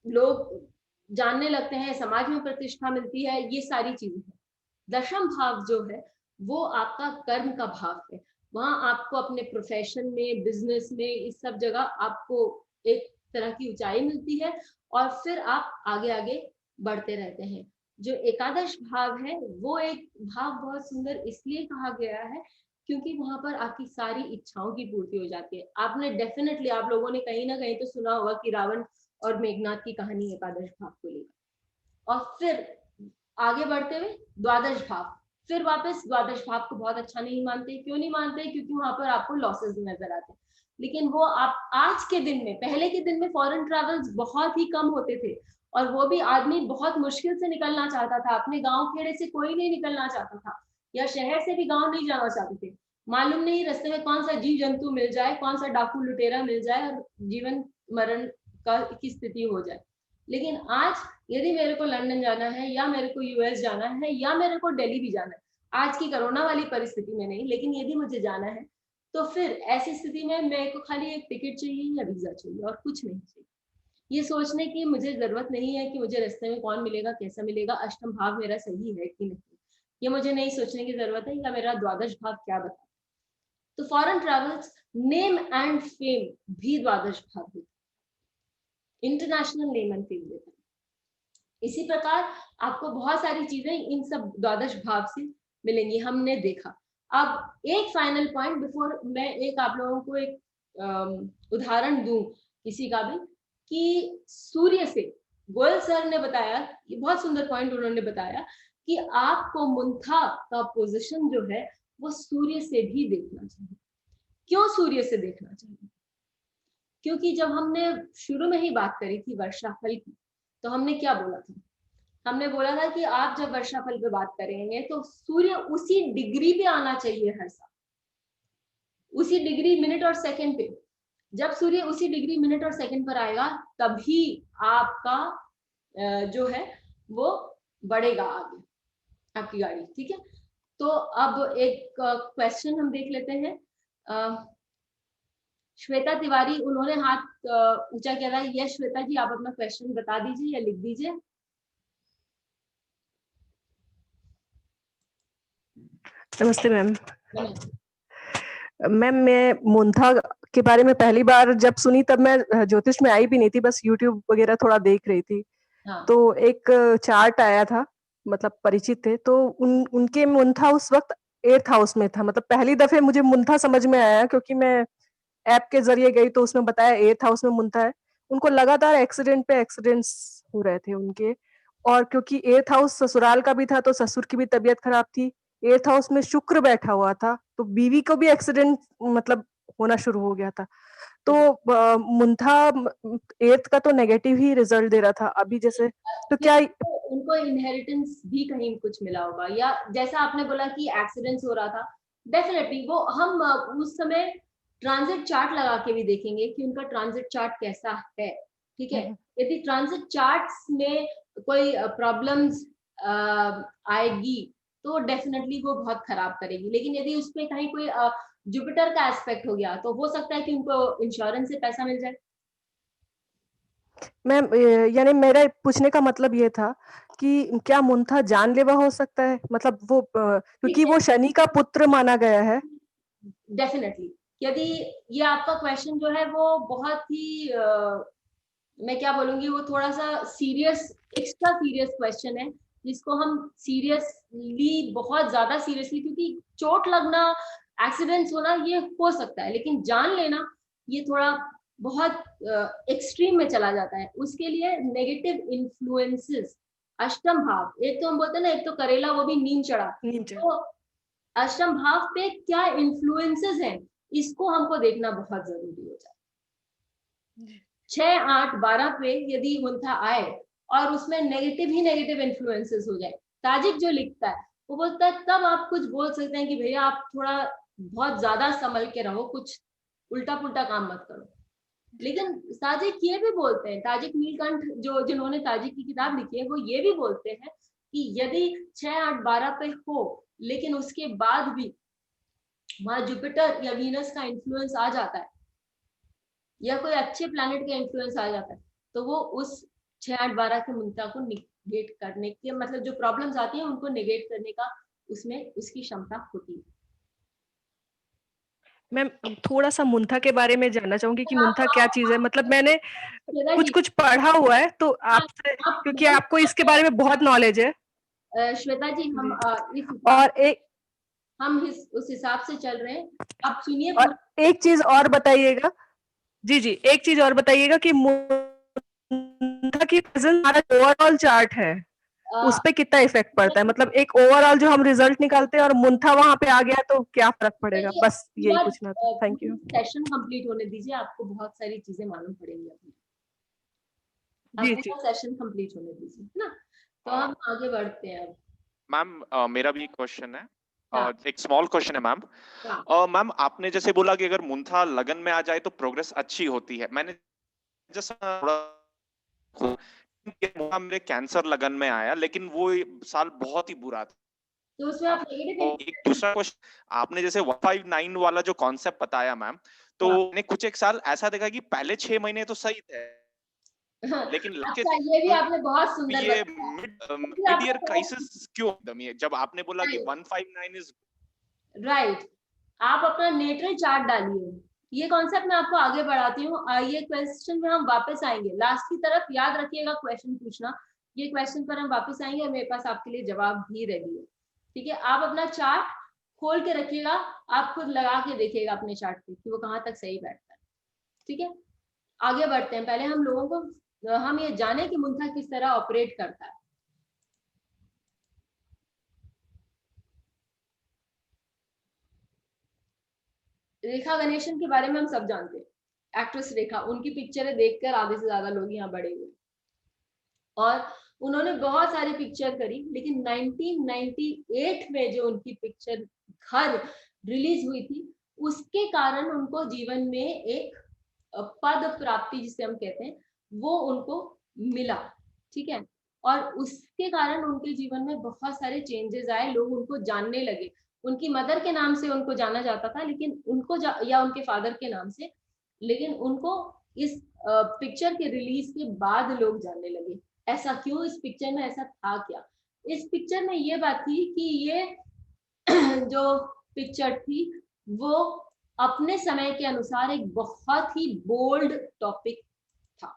लोग जानने लगते हैं, समाज में प्रतिष्ठा मिलती है, ये सारी चीजें हैं। दशम भाव जो है वो आपका कर्म का भाव है, वहां आपको अपने प्रोफेशन में, बिजनेस में, इस सब जगह आपको एक तरह की ऊंचाई मिलती है और फिर आप आगे आगे बढ़ते रहते हैं। जो एकादश भाव है वो एक भाव बहुत सुंदर इसलिए कहा गया है क्योंकि वहां पर आपकी सारी इच्छाओं की पूर्ति हो जाती है। आपने डेफिनेटली, आप लोगों ने कहीं ना कहीं तो सुना होगा कि रावण और मेघनाथ की कहानी एकादश भाव को लेकर। और फिर आगे बढ़ते हुए द्वादश भाव, फिर वापस द्वादश भाव को बहुत अच्छा नहीं मानते। क्यों नहीं मानते? क्योंकि वहां पर आपको लॉसेस नजर आते हैं। लेकिन वो आप आज के दिन में, पहले के दिन में फॉरेन ट्रैवल्स बहुत ही कम होते थे, और वो भी आदमी बहुत मुश्किल से निकलना चाहता था, अपने गांव खेड़े से कोई नहीं निकलना चाहता था, या शहर से भी गांव नहीं जाना चाहते थे। मालूम नहीं रास्ते में कौन सा जीव जंतु मिल जाए, कौन सा डाकू लुटेरा मिल जाए और जीवन मरण की स्थिति हो जाए। लेकिन आज यदि मेरे को लंदन जाना है, या मेरे को यूएस जाना है, या मेरे को दिल्ली भी जाना है, आज की कोरोना वाली परिस्थिति में नहीं, लेकिन यदि मुझे जाना है, तो फिर ऐसी स्थिति में मेरे को खाली एक टिकट चाहिए या वीजा चाहिए, और कुछ नहीं चाहिए। ये सोचने की मुझे जरूरत नहीं है कि मुझे रास्ते में कौन मिलेगा, कैसा मिलेगा, अष्टम भाव मेरा सही है कि नहीं, ये मुझे नहीं सोचने की जरूरत है, या मेरा द्वादश भाव क्या बता। तो foreign travels name and fame भी द्वादश भाव देता है, इंटरनेशनल नेम एंड फेम देता है। इसी प्रकार आपको बहुत सारी चीजें इन सब द्वादश भाव से मिलेंगी, हमने देखा। अब एक फाइनल पॉइंट बिफोर मैं एक आप लोगों को एक उदाहरण दूं किसी का भी, कि सूर्य से, गोयल सर ने बताया, ये बहुत सुंदर पॉइंट उन्होंने बताया, कि आपको मुंथा का पोजीशन जो है वो सूर्य से भी देखना चाहिए। क्यों सूर्य से देखना चाहिए? क्योंकि जब हमने शुरू में ही बात करी थी वर्षाफल की, तो हमने क्या बोला था? हमने बोला था कि आप जब वर्षाफल पे बात करेंगे तो सूर्य उसी डिग्री पे आना चाहिए हर साल, उसी डिग्री मिनट और सेकंड पे। जब सूर्य उसी डिग्री मिनट और सेकंड पर आएगा, तभी आपका जो है वो बढ़ेगा आगे, आपकी गाड़ी। ठीक है, तो अब एक क्वेश्चन हम देख लेते हैं। श्वेता तिवारी, उन्होंने हाथ ऊंचा किया था। यस श्वेता जी, आप अपना क्वेश्चन बता दीजिए या लिख दीजिए। नमस्ते मैम। मैम मैं मुंथा के बारे में पहली बार जब सुनी तब मैं ज्योतिष में आई भी नहीं थी, बस यूट्यूब वगैरह थोड़ा देख रही थी। हाँ। तो एक चार्ट आया था, मतलब परिचित थे, तो उनके मुंथा उस वक्त 8th हाउस में था। मतलब पहली दफे मुझे मुंथा समझ में आया, क्योंकि मैं ऐप के जरिए गई तो उसमें बताया 8th हाउस में मुंथा है। उनको लगातार एक्सीडेंट पे एक्सीडेंट्स हो रहे थे उनके, और क्योंकि 8th हाउस ससुराल का भी था तो ससुर की भी तबीयत खराब थी। 8th हाउस में शुक्र बैठा हुआ था, तो बीवी को भी एक्सीडेंट मतलब होना शुरू हो गया था। तो मुंथा 8th का तो नेगेटिव ही रिजल्ट दे रहा था अभी जैसे। तो क्या उनको इनहेरिटेंस भी कहीं कुछ मिला होगा, या जैसा आपने बोला कि एक्सीडेंट्स हो रहा था, डेफिनेटली वो हम उस समय ट्रांजिट चार्ट लगा के भी देखेंगे कि उनका ट्रांजिट चार्ट कैसा है। ठीक है, यदि ट्रांजिट चार्ट्स में कोई प्रॉब्लम्स आएगी तो डेफिनेटली वो बहुत खराब करेगी। लेकिन यदि उसमें कहीं कोई जुपिटर का एस्पेक्ट हो गया तो हो सकता है कि उनको इंश्योरेंस से पैसा मिल जाए। मैम यानी मेरा पूछने का मतलब ये था कि क्या मुंथा जानलेवा हो सकता है? मतलब वो क्योंकि वो शनि का पुत्र माना गया है। डेफिनेटली, यदि ये आपका क्वेश्चन जो है वो बहुत ही मैं क्या बोलूंगी, वो थोड़ा सा सीरियस, एक्स्ट्रा सीरियस क्वेश्चन है, जिसको हम सीरियसली, बहुत ज्यादा सीरियसली, क्योंकि चोट लगना, एक्सीडेंट्स होना ये हो सकता है, लेकिन जान लेना ये थोड़ा बहुत एक्सट्रीम में चला जाता है। उसके लिए नेगेटिव इन्फ्लुएंसेस, अष्टम भाव, एक तो हम बोलते हैं ना, एक तो करेला वो भी नीम चढ़ा, तो अष्टम भाव पे क्या इन्फ्लुएंसेस हैं, इसको हमको देखना बहुत जरूरी हो जाता है। 6, 8, 12 पे यदि मुंथा आए और उसमें नेगेटिव ही नेगेटिव इन्फ्लुएंसेस हो जाए, ताजिक जो लिखता है वो बोलता है, तब आप कुछ बोल सकते हैं कि भैया आप थोड़ा बहुत ज्यादा संभल के रहो, कुछ उल्टा पुल्टा काम मत करो। लेकिन ताजिक ये भी बोलते हैं, ताजिक नीलकंठ जो जिन्होंने ताजिक की किताब लिखी है, वो ये भी बोलते हैं कि यदि 6, 8, 12 पे हो, लेकिन उसके बाद भी वहां जुपिटर या वीनस का इन्फ्लुएंस आ जाता है, या कोई अच्छे प्लैनेट का इन्फ्लुएंस आ जाता है, तो वो उस 6, 8, 12 के मुंता को निगेट करने के, मतलब जो प्रॉब्लम्स आती हैं उनको निगेट करने का उसमें उसकी क्षमता होती है। मैम थोड़ा सा मुंथा के बारे में जानना चाहूंगी कि मुंथा क्या चीज है। मतलब मैंने कुछ पढ़ा हुआ है, तो आपसे, क्योंकि आपको इसके बारे में बहुत नॉलेज है। श्वेता जी, हम उस हिसाब से चल रहे हैं, आप सुनिए। और एक चीज और बताइएगा, जी जी, एक चीज और बताइएगा कि मुंथा की प्रेजेंस हमारा ओवरऑल चार्ट है, उस पे कितना इफेक्ट पड़ता है, मतलब एक ओवरऑल जो हम रिजल्ट निकालते हैं और मुंथा वहां पे आ गया तो क्या फर्क पड़ेगा, बस यही पूछना था। Thank you. सेशन कंप्लीट होने दीजिए, आपको बहुत सारी चीजें मालूम पड़ेंगी अभी। जी आप जी। पूरा सेशन कंप्लीट होने दीजिए, है ना। तो हम आगे बढ़ते हैं अब। मैम मेरा भी एक क्वेश्चन है, हाँ। एक स्मॉल क्वेश्चन है मैम। हाँ। मैम आपने जैसे बोला कि अगर मुंथा लगन में आ जाए तो प्रोग्रेस अच्छी होती है, मैंने जैसा मुंथा मेरे कैंसर लगन में आया, लेकिन वो साल बहुत ही बुरा था। तो उसमें आप नेगेटिव तो एक दूसरा क्वेश्चन, आपने जैसे 159 वाला जो कॉन्सेप्ट बताया मैम, तो हाँ। मैंने कुछ एक साल ऐसा देखा कि पहले 6 महीने तो सही थे, लेकिन अच्छा, ये भी आपने बहुत सुंदर ये बताया। मिड ईयर क्राइसिस क्यों एकदम, ये जब आपने बोला कि 159 इज राइट, आप अपना नेटल चार्ट डालिए। ये कॉन्सेप्ट मैं आपको आगे बढ़ाती हूँ। ये क्वेश्चन में हम वापस आएंगे, लास्ट की तरफ याद रखिएगा क्वेश्चन पूछना। ये क्वेश्चन पर हम वापस आएंगे और मेरे पास आपके लिए जवाब भी रेडी है। ठीक है, आप अपना चार्ट खोल के रखिएगा, आप खुद लगा के देखिएगा अपने चार्ट पे कि वो कहाँ तक सही बैठता है। ठीक है, आगे बढ़ते हैं। पहले हम लोगों को हम ये जाने कि मुंथा किस तरह ऑपरेट करता है। रेखा गणेशन के बारे में हम सब जानते हैं, एक्ट्रेस रेखा। उनकी पिक्चरें देखकर आधे से ज्यादा लोग यहाँ बड़े हुए और उन्होंने बहुत सारी पिक्चर करी, लेकिन 1998 में जो उनकी पिक्चर घर रिलीज हुई थी, उसके कारण उनको जीवन में एक पद प्राप्ति जिसे हम कहते हैं वो उनको मिला। ठीक है, और उसके कारण उनके जीवन में बहुत सारे चेंजेस आए, लोग उनको जानने लगे। उनकी मदर के नाम से उनको जाना जाता था, लेकिन उनको या उनके फादर के नाम से, लेकिन उनको इस पिक्चर के रिलीज के बाद लोग जानने लगे। ऐसा क्यों, इस पिक्चर में ऐसा था क्या? इस पिक्चर में ये बात थी कि ये जो पिक्चर थी वो अपने समय के अनुसार एक बहुत ही बोल्ड टॉपिक था।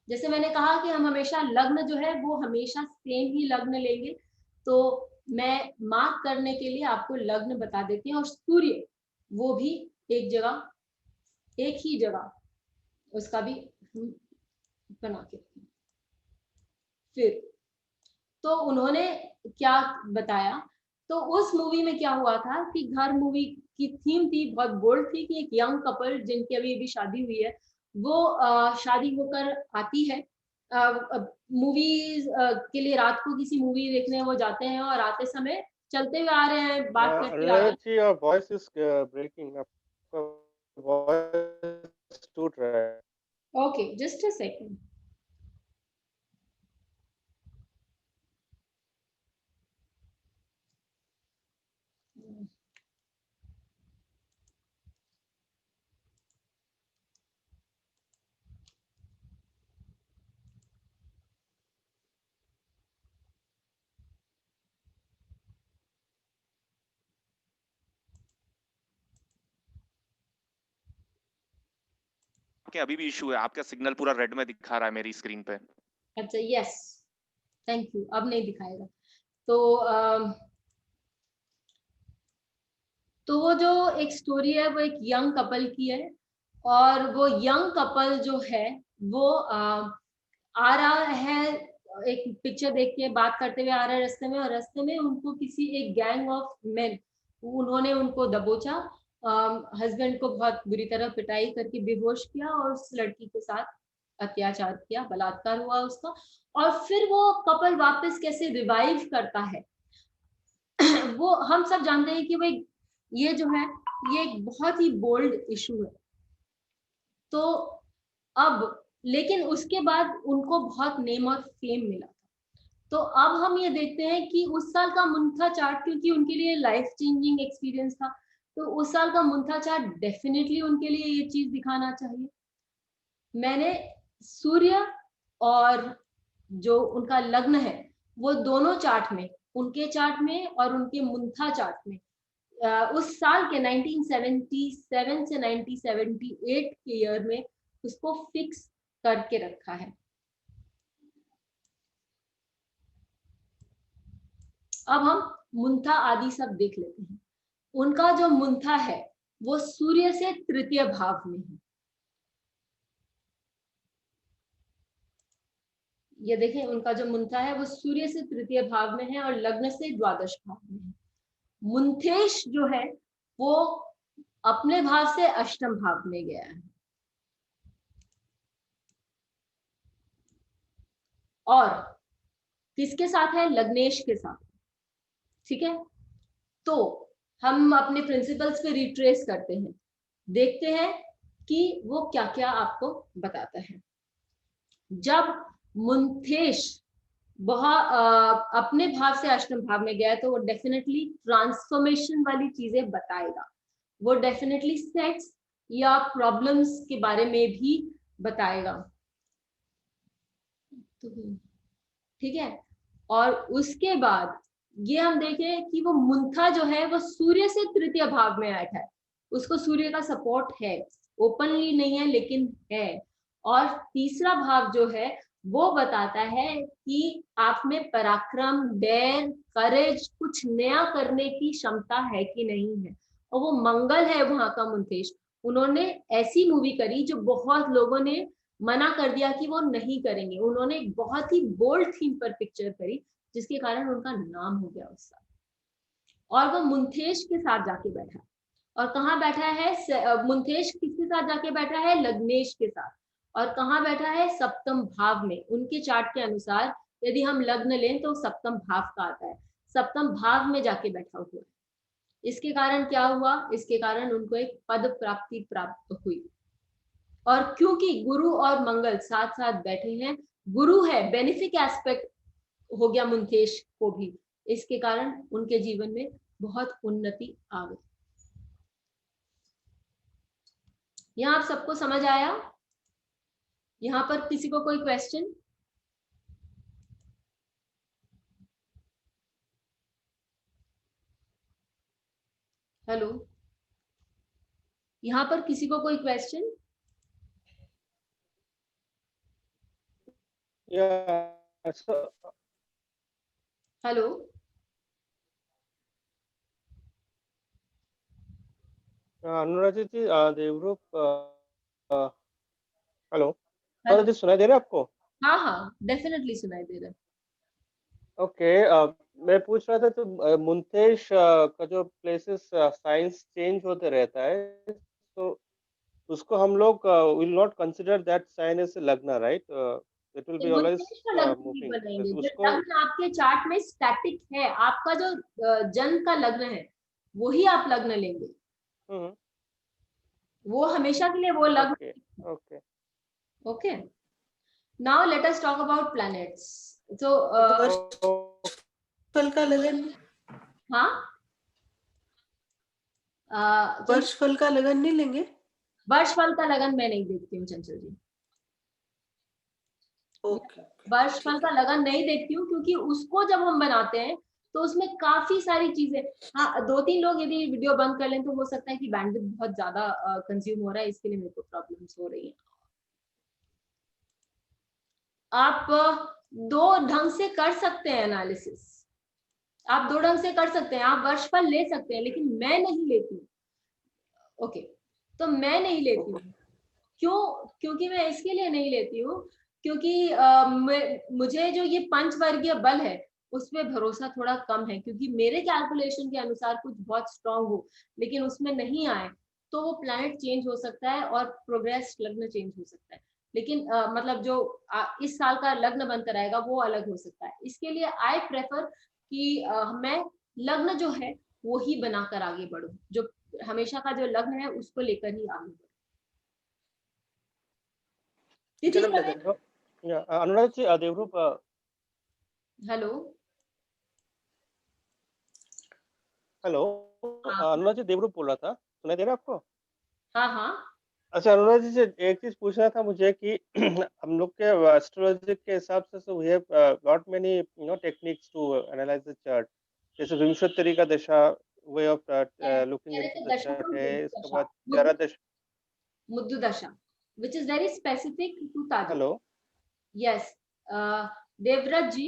जैसे मैंने कहा कि हम हमेशा लग्न जो है वो हमेशा सेम ही लग्न लेंगे, तो मैं मार्क करने के लिए आपको लग्न बता देती हूँ। और सूर्य वो भी एक जगह, एक ही जगह, उसका भी बना के। फिर तो उन्होंने क्या बताया, तो उस मूवी में क्या हुआ था कि घर मूवी की थीम थी, बहुत बोल्ड थी कि एक यंग कपल जिनकी अभी अभी शादी हुई है, वो शादी होकर आती है मूवीज के लिए। रात को किसी मूवी देखने वो जाते हैं और आते समय चलते हुए आ रहे हैं, बात करते आ रहे हैं। जी, your voice is breaking. आपका voice टूट रहा है। Okay, just a second. कि अभी भी इशू है, आपका सिग्नल पूरा रेड में दिखा रहा है मेरी स्क्रीन पे। अच्छा, यस, थैंक यू, अब नहीं दिखाएगा। तो तो वो जो एक स्टोरी है वो एक यंग कपल की है, और वो यंग कपल जो है वो आ रहा है, एक पिक्चर देख के बात करते हुए आ रहा है रास्ते में, और रास्ते में उनको किसी एक गैंग ऑफ मेन, उन्होंने उनको दबोचा, हस्बैंड को बहुत बुरी तरह पिटाई करके बेहोश किया और उस लड़की के साथ अत्याचार किया, बलात्कार हुआ उसका। और फिर वो कपल वापस कैसे रिवाइव करता है वो हम सब जानते हैं कि वो ये जो है ये एक बहुत ही बोल्ड इशू है। तो अब लेकिन उसके बाद उनको बहुत नेम और फेम मिला था। तो अब हम ये देखते हैं कि उस साल का मुंथा चार्ट, क्योंकि उनके लिए लाइफ चेंजिंग एक्सपीरियंस था, तो उस साल का मुंथा चार्ट डेफिनेटली उनके लिए ये चीज दिखाना चाहिए। मैंने सूर्य और जो उनका लग्न है वो दोनों चार्ट में, उनके चार्ट में और उनके मुंथा चार्ट में, उस साल के 1977 से 1978 के ईयर में उसको फिक्स करके रखा है। अब हम मुंथा आदि सब देख लेते हैं। उनका जो मुंथा है वो सूर्य से तृतीय भाव में है। ये देखें उनका जो मुंथा है वो सूर्य से तृतीय भाव में है और लग्न से द्वादश भाव में है। मुंथेश जो है वो अपने भाव से अष्टम भाव में गया है और किसके साथ है? लग्नेश के साथ। ठीक है, तो हम अपने प्रिंसिपल्स पे रिट्रेस करते हैं, देखते हैं कि वो क्या क्या आपको बताता है। जब मुंथेश अपने भाव से अष्टम भाव में गया तो वो डेफिनेटली ट्रांसफॉर्मेशन वाली चीजें बताएगा, वो डेफिनेटली सेक्स या प्रॉब्लम्स के बारे में भी बताएगा। ठीक है, और उसके बाद ये हम देखें कि वो मुंथा जो है वो सूर्य से तृतीय भाव में बैठा है, उसको सूर्य का सपोर्ट है, ओपनली नहीं है लेकिन है। और तीसरा भाव जो है वो बताता है कि आप में पराक्रम, डेयर, करेज, कुछ नया करने की क्षमता है कि नहीं है। और वो मंगल है वहां का मुंथेश। उन्होंने ऐसी मूवी करी जो बहुत लोगों ने मना कर दिया कि वो नहीं करेंगे। उन्होंने एक बहुत ही बोल्ड थीम पर पिक्चर करी जिसके कारण उनका नाम हो गया उस साल। और वो मुंथेश के साथ जाके बैठा, और कहाँ बैठा है? मुंथेश किसके साथ जाके बैठा है? लग्नेश के साथ। और कहाँ बैठा है? सप्तम भाव में। उनके चार्ट के अनुसार यदि हम लग्न लें तो सप्तम भाव का आता है, सप्तम भाव में जाके बैठा हुआ है। इसके कारण क्या हुआ? इसके कारण उनको एक पद प्राप्ति प्राप्त हुई। और क्योंकि गुरु और मंगल साथ साथ बैठे हैं, गुरु है, बेनिफिक एस्पेक्ट हो गया मुंथेश को भी, इसके कारण उनके जीवन में बहुत उन्नति आ गई। यहाँ आप सबको समझ आया? यहाँ पर किसी को कोई क्वेश्चन? हेलो, यहाँ पर किसी को कोई question? Hello, Anurag ji, Devrup, hello Anurag ji, सुनाई दे रहा है आपको? हाँ हाँ, डेफिनेटली सुनाई दे रहा है। ओके, मैं पूछ रहा था तो मुंथेश का जो प्लेसेस साइंस चेंज होते रहता है, तो उसको हम लोग will not consider that sign as लग्न, right? It will be always मुंथेश का लग्न नहीं मूविंग बनाएंगे। जो उसको। लग्न आपके चार्ट में स्टैटिक है, आपका जो जन्म का लग्न है वही आप लग्न लेंगे, वो हमेशा के लिए वो लग्न। Okay okay okay, now let us talk about planets. तो वर्षफल का लगन, हाँ, वर्षफल का लगन नहीं लेंगे? वर्षफल का लगन मैं नहीं देखती हूँ चंचल जी। ओके, वर्षफल का लगन नहीं देखती हूँ क्योंकि उसको जब हम बनाते हैं तो उसमें काफी सारी चीजें, हाँ 2-3 लोग यदि वीडियो बंद कर लें तो हो सकता है कि बैंडविड्थ बहुत ज्यादा कंज्यूम हो रहा है, इसके लिए मेरे को प्रॉब्लम्स हो रही है। आप दो ढंग से कर सकते हैं एनालिसिस, आप दो ढंग से कर सकते हैं, आप वर्षफल ले सकते हैं, लेकिन मैं नहीं लेती हूँ। ओके, तो मैं नहीं लेती हूँ। क्यों? क्योंकि मैं इसके लिए नहीं लेती हूँ क्योंकि मुझे जो ये पंचवर्गीय बल है उसमें भरोसा थोड़ा कम है, क्योंकि मेरे कैलकुलेशन के अनुसार कुछ बहुत स्ट्रांग हो लेकिन उसमें नहीं आए तो वो प्लैनेट चेंज हो सकता है और प्रोग्रेस लग्न चेंज हो सकता है। लेकिन मतलब जो इस साल का लग्न बनकर आएगा वो अलग हो सकता है। इसके लिए आई प्रेफर कि मैं लग्न जो है वो ही बनाकर आगे बढ़ूं, जो हमेशा का जो लग्न है उसको लेकर ही आगे बढ़ूं। जन्म लगन। अनुराग जी, देवरूप, हेलो हेलो, हाँ अनुराग जी, देवरूप बोल रहा था, सुनाई दे रहा है आपको? हाँ हाँ, अच्छा, अनुराग जी से एक चीज पूछना था मुझे कि हम लोग के एस्ट्रोलॉजी के हिसाब से so we have lot many techniques to analyze the chart, जैसे विंशोत्तरी का दशा, way of looking into the दशा चार्ट को है, इसके दशा, बाद ग्यारह दशा। मुद्दु दशा which is very specific to Tajik. Hello, yes, Devvrat ji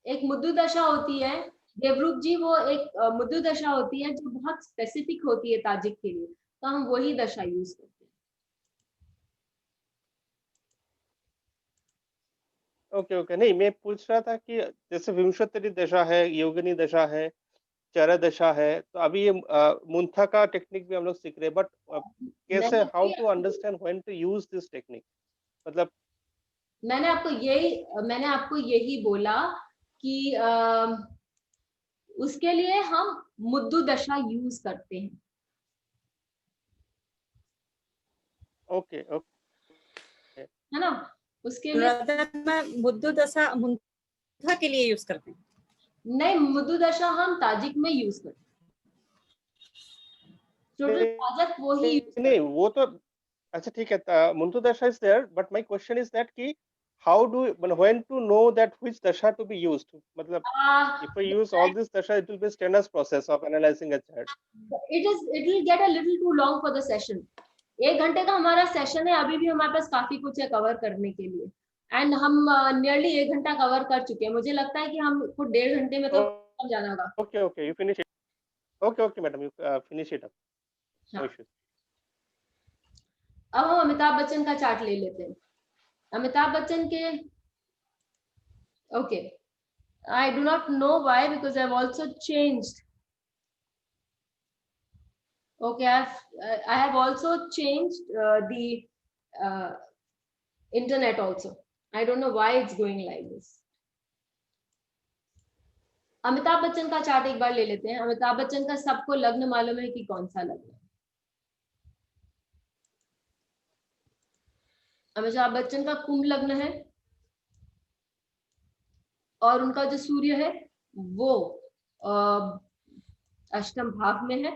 एक मुद्दु दशा होती है, देवरूप जी वो एक मुद्दु दशा होती है जो बहुत स्पेसिफिक होती है ताजिक के लिए, तो हम वही दशा यूज करते हैं। ओके ओके, नहीं मैं पूछ रहा था कि जैसे विंशतिरी दशा है, योगिनी दशा है, चर दशा है, तो अभी ये मुंथा का टेक्निक भी हम लोग सीख रहे हैं, बट कैसे, how to understand when to use this technique, मतलब मैंने आपको यही बोला कि उसके लिए हम मुद्दु दशा यूज करते हैं। ओके ओके, है ना, उसके लिए मुद्दु दशा मुंथा के लिए यूज करते हैं। नहीं, मुद्दु दशा हम ताजिक में यूज करते हैं, टोटल ताजक वो ही नहीं वो तो अच्छा ठीक है, मुंतु दशा is there, but my question is that कि how do when to know that which dasha to be used, मतलब if we use all this dasha it will be strenuous process of analyzing a chart. it will get a little too long for the session. 1 घंटे का हमारा session है, अभी भी हमारे पास काफी कुछ है कवर करने के लिए, एंड हम नियरली 1 घंटा कवर कर चुके हैं। मुझे लगता है कि हमको 1.5 घंटे में तो जाना होगा। Okay okay, you finish it. Okay madam, you finish it up. No issues. अब हम अमिताभ बच्चन का चार्ट ले लेते हैं। अमिताभ बच्चन के okay, I do not know why, because I've also changed. Okay, I have also changed the internet also. I don't know why it's going like this. Amitabh Bachchan का chart एक बार ले लेते हैं। अमिताभ बच्चन का सबको लग्न मालूम है कि कौन सा लग्न है। अमिताभ बच्चन का कुंभ लग्न है और उनका जो सूर्य है वो अष्टम भाव में है,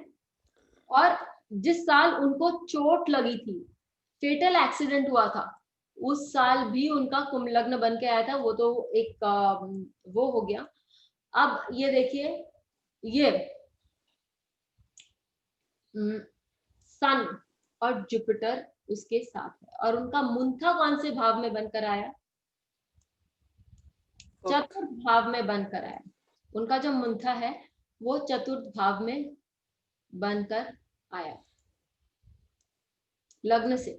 और जिस साल उनको चोट लगी थी, फेटल एक्सीडेंट हुआ था, उस साल भी उनका कुंभ लग्न बन के आया था। वो तो एक वो हो गया। अब ये देखिए, ये सन और जुपिटर उसके साथ है, और उनका मुंथा कौन से भाव में बनकर आया? चतुर्थ भाव में बनकर आया। उनका जो मुंथा है वो चतुर्थ भाव में बनकर आया लग्न से।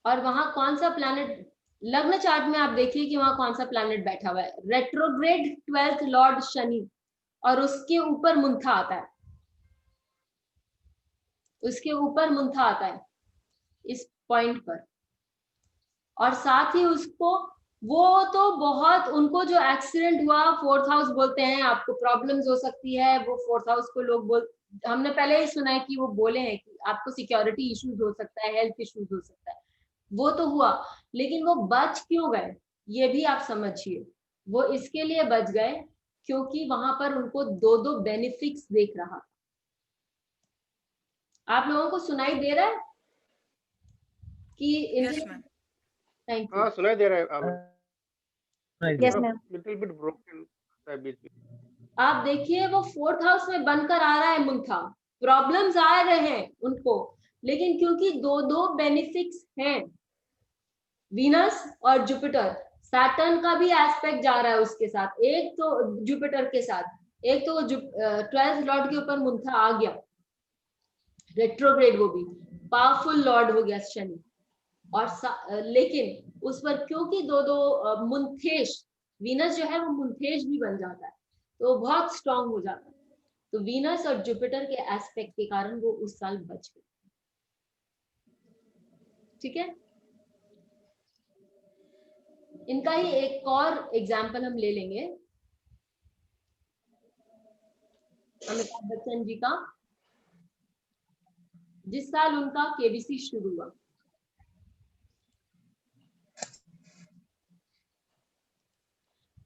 और वहां कौन सा प्लैनेट, लग्न चार्ट में आप देखिए कि वहां कौन सा प्लैनेट बैठा हुआ है, रेट्रोग्रेड 12th लॉर्ड शनि, और उसके ऊपर मुंथा आता है, उसके ऊपर मुंथा आता है इस पॉइंट पर। और साथ ही उसको, वो तो बहुत, उनको जो एक्सीडेंट हुआ, 4th हाउस बोलते हैं, आपको प्रॉब्लम्स हो सकती है, वो 4th हाउस को लोग हमने पहले ही सुना है कि वो बोले हैं कि आपको सिक्योरिटी इश्यूज हो सकता है, हेल्थ इश्यूज हो सकता है। वो तो हुआ, लेकिन वो बच क्यों गए ये भी आप समझिए। वो इसके लिए बच गए क्योंकि वहां पर उनको 2 बेनिफिट्स देख रहा। आप लोगों को सुनाई दे रहा है कि थैंक यू। सुनाई दे रहा है। Yes ma'am. Little bit broken बीच में। आप देखिए वो 4th हाउस में बनकर आ रहा है मुंथा, प्रॉब्लम्स आ रहे हैं उनको, लेकिन क्योंकि 2 बेनिफिट्स हैं, वीनस और जुपिटर, सैटर्न का भी एस्पेक्ट जा रहा है उसके साथ, एक तो जुपिटर के साथ, एक तो 12th लॉर्ड के ऊपर मुंथा आ गया रेट्रोग्रेड, वो भी पावरफुल लॉर्ड हो गया शनि। और लेकिन उस पर क्योंकि 2 मुंथेश, वीनस जो है वो मुंथेश भी बन जाता है, तो बहुत स्ट्रांग हो जाता है। तो वीनस और जुपिटर के एस्पेक्ट के कारण वो उस साल बच गए। ठीक है, इनका ही एक और एग्जाम्पल हम ले लेंगे, अमिताभ बच्चन जी का। जिस साल उनका केबीसी शुरू हुआ,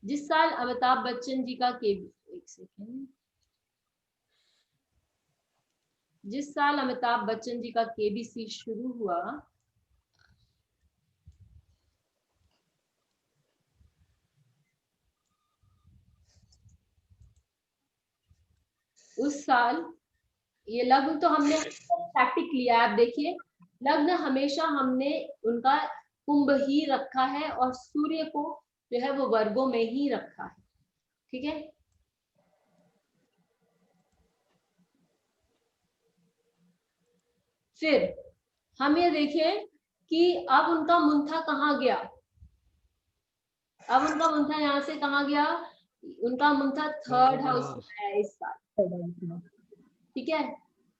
जिस साल अमिताभ बच्चन जी का एक सेकेंड, जिस साल अमिताभ बच्चन जी का केबीसी शुरू हुआ, उस साल ये लग्न तो हमने टैक्टिक लिया है। आप देखिए, लग्न हमेशा हमने उनका कुंभ ही रखा है और सूर्य को जो है वो वर्गों में ही रखा है। ठीक है, फिर हम ये देखें कि अब उनका मुंथा कहाँ गया, अब उनका मुंथा यहाँ से कहाँ गया, उनका मुंथा थर्ड हाउस में आया इस साल, ठीक है,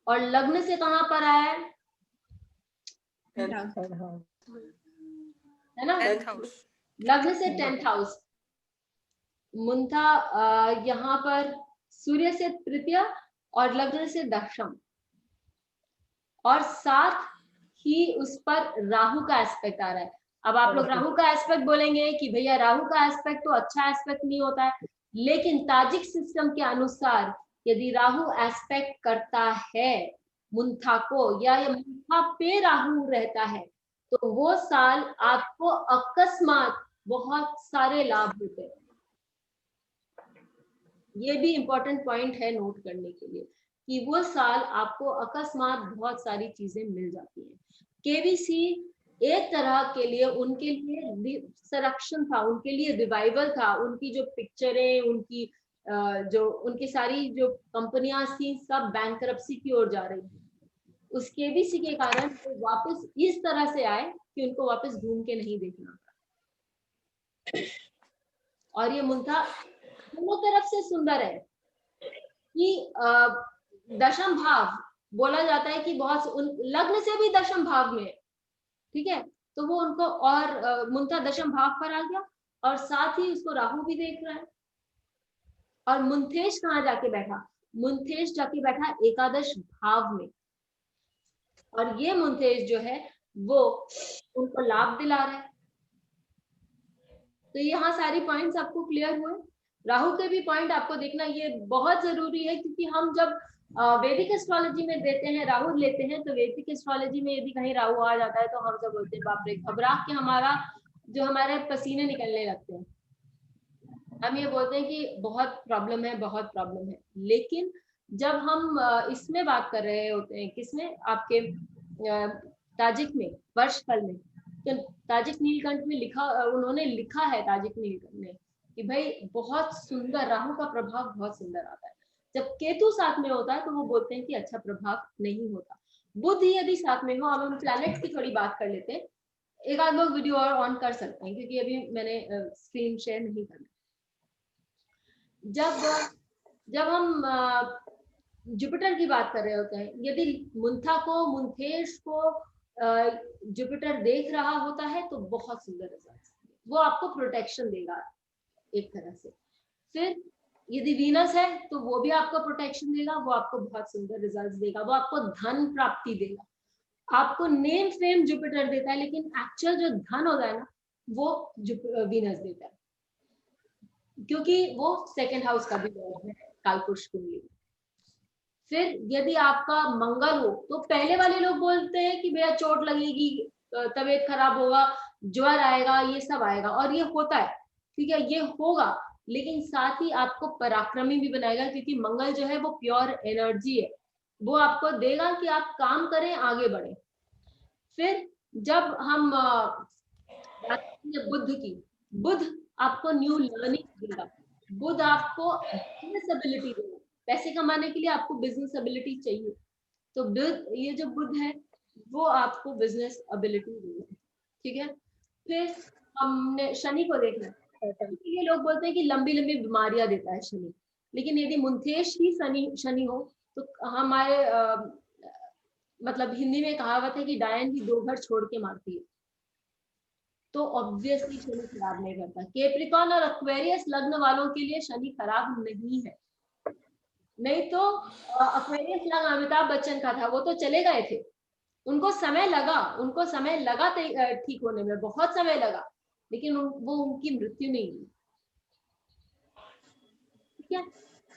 और लग्न से कहाँ पर आया है ना, लग्न से 10th हाउस, मुंथा यहाँ पर सूर्य से तृतीय और लग्न से दशम, और साथ ही उस पर राहु का एस्पेक्ट आ रहा है। अब आप लोग राहु का एस्पेक्ट बोलेंगे कि भैया राहु का एस्पेक्ट तो अच्छा एस्पेक्ट नहीं होता है, लेकिन ताजिक सिस्टम के अनुसार यदि राहु एस्पेक्ट करता है मुंथा को, या मुंथा पे राहु रहता है, तो वो साल आपको अकस्मात बहुत सारे लाभ होते हैं। ये भी इंपॉर्टेंट पॉइंट है नोट करने के लिए कि वो साल आपको अकस्मात बहुत सारी चीजें मिल जाती हैं। केबीसी एक तरह के लिए उनके लिए संरक्षण था, उनके लिए रिवाइवल था, उनकी जो पिक्चरें, उनकी जो उनकी सारी जो कंपनियां थी सब बैंकरप्सी की ओर जा रही थी। उस केबीसी के कारण वो वापस इस तरह से आए कि उनको वापस घूम के नहीं देखना पड़ा। और ये मुंथा दोनों तरफ से सुंदर है कि दशम भाव बोला जाता है कि बहुत लग्न से भी दशम भाव में, ठीक है, तो वो उनको और मुंथा दशम भाव पर आ गया और साथ ही उसको राहु भी देख रहा है। और मुंथेश कहाँ जाके बैठा, मुंथेश जाके बैठा एकादश भाव में, और ये मुंथेश जो है वो उनको लाभ दिला रहा है। तो यहाँ सारी पॉइंट्स आपको क्लियर हुए। राहु के भी पॉइंट आपको देखना ये बहुत जरूरी है, क्योंकि हम जब वैदिक एस्ट्रोलॉजी में देते हैं राहु लेते हैं, तो वैदिक एस्ट्रोलॉजी में यदि कहीं राहु आ जाता है तो हम सब बोलते हैं बाप रे, घबरा के हमारे पसीने निकलने लगते हैं, हम ये बोलते हैं कि बहुत प्रॉब्लम है, बहुत प्रॉब्लम है। लेकिन जब हम इसमें बात कर रहे होते हैं, किसमें, आपके ताजिक में, वर्षफल में, तो ताजिक नीलकंठ में उन्होंने लिखा है ताजिक नीलकंठ में कि भाई बहुत सुंदर, राहु का प्रभाव बहुत सुंदर आता है। जब केतु साथ में होता है तो वो बोलते हैं कि अच्छा प्रभाव नहीं होता। बुध ही यदि साथ में हो, अब हम प्लैनेट्स की थोड़ी बात कर लेते हैं, एक आध लोग वीडियो और ऑन कर सकते हैं क्योंकि अभी मैंने स्क्रीन शेयर नहीं करना। जब हम जुपिटर की बात कर रहे होते हैं, यदि मुंथा को, मुंथेश को जुपिटर देख रहा होता है तो बहुत सुंदर रिजल्ट, वो आपको प्रोटेक्शन देगा एक तरह से। फिर यदि वीनस है तो वो भी आपको प्रोटेक्शन देगा, वो आपको बहुत सुंदर रिजल्ट्स देगा, वो आपको धन प्राप्ति देगा, आपको नेम फेम जुपिटर देता है, लेकिन एक्चुअल जो धन होता है ना वो वीनस देता है, क्योंकि वो सेकंड हाउस का भी लॉर्ड है कालपुरुष कुंडली। फिर यदि आपका मंगल हो तो पहले वाले लोग बोलते हैं कि भैया चोट लगेगी, तबीयत खराब होगा, ज्वर आएगा, ये सब आएगा, और ये होता है, ठीक है, ये होगा, लेकिन साथ ही आपको पराक्रमी भी बनाएगा, क्योंकि मंगल जो है वो प्योर एनर्जी है, वो आपको देगा कि आप काम करें, आगे बढ़े। फिर जब हम बुध की, बुध आपको न्यू लर्निंग देगा, बुध आपको बिजनेस एबिलिटी देगा, पैसे कमाने के लिए आपको बिजनेस एबिलिटी चाहिए, तो ये जो बुध है वो आपको बिजनेस एबिलिटी देगा, ठीक है। फिर हमने शनि को देखना, ये लोग बोलते हैं कि लंबी लंबी बीमारियां देता है शनि, लेकिन यदि मुंथेश ही शनि हो तो हमारे मतलब हिंदी में कहावत है कि डायन भी 2 घर छोड़ के मारती है, तो ऑब्वियसली शनि खराब नहीं करता। कैप्रिकॉर्न और एक्वेरियस लग्न वालों के लिए शनि खराब नहीं है, नहीं तो एक्वेरियस लग्न अमिताभ बच्चन का था, वो तो चले गए थे, उनको समय लगा ठीक होने में, बहुत समय लगा, लेकिन वो उनकी मृत्यु नहीं हुई, ठीक है।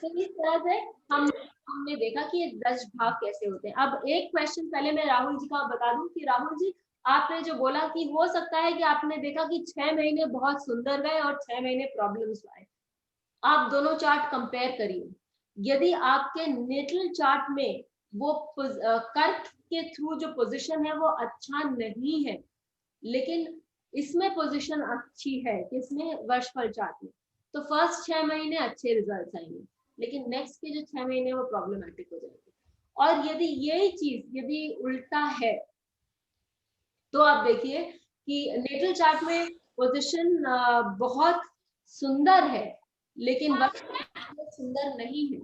तो इस तरह से हमने देखा कि ये 10 भाव कैसे होते हैं। अब एक क्वेश्चन पहले मैं राहुल जी का बता दूं कि राहुल जी, आपने जो बोला कि हो सकता है कि आपने देखा कि 6 महीने बहुत सुंदर गए और 6 महीने प्रॉब्लम्स आए, आप दोनों चार्ट कंपेयर करिए। यदि आपके नेटल चार्ट में वो कर्क के थ्रू जो पोजीशन है वो अच्छा नहीं है, लेकिन इसमें पोजीशन अच्छी है, किसमें, वर्षफल चार्ट में, तो फर्स्ट 6 महीने अच्छे रिजल्ट्स आएंगे, लेकिन नेक्स्ट के जो 6 महीने वो प्रॉब्लमेटिक हो जाएंगे। और यदि यही चीज यदि उल्टा है तो आप देखिए कि नेटल चार्ट में पोजीशन बहुत सुंदर है, लेकिन वर्ष सुंदर नहीं है।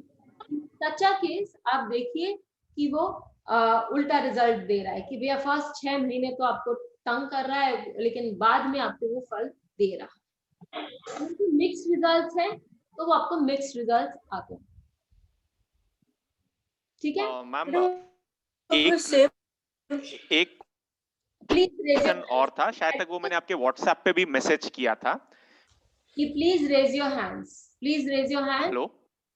सच अ केस आप देखिए कि वो उल्टा रिजल्ट दे रहा है कि भैया फर्स्ट 6 महीने तो आपको तंग कर रहा है, लेकिन बाद में आपको वो फल दे रहा है। मिक्स रिजल्ट्स है तो वो आपको मिक्स रिजल्ट्स आते हैं। ठीक है मैम सेम एक क्वेश्चन और था, शायद तक वो मैंने आपके व्हाट्सएप पे भी मैसेज किया था कि please raise your hands, please raise your hand. Hello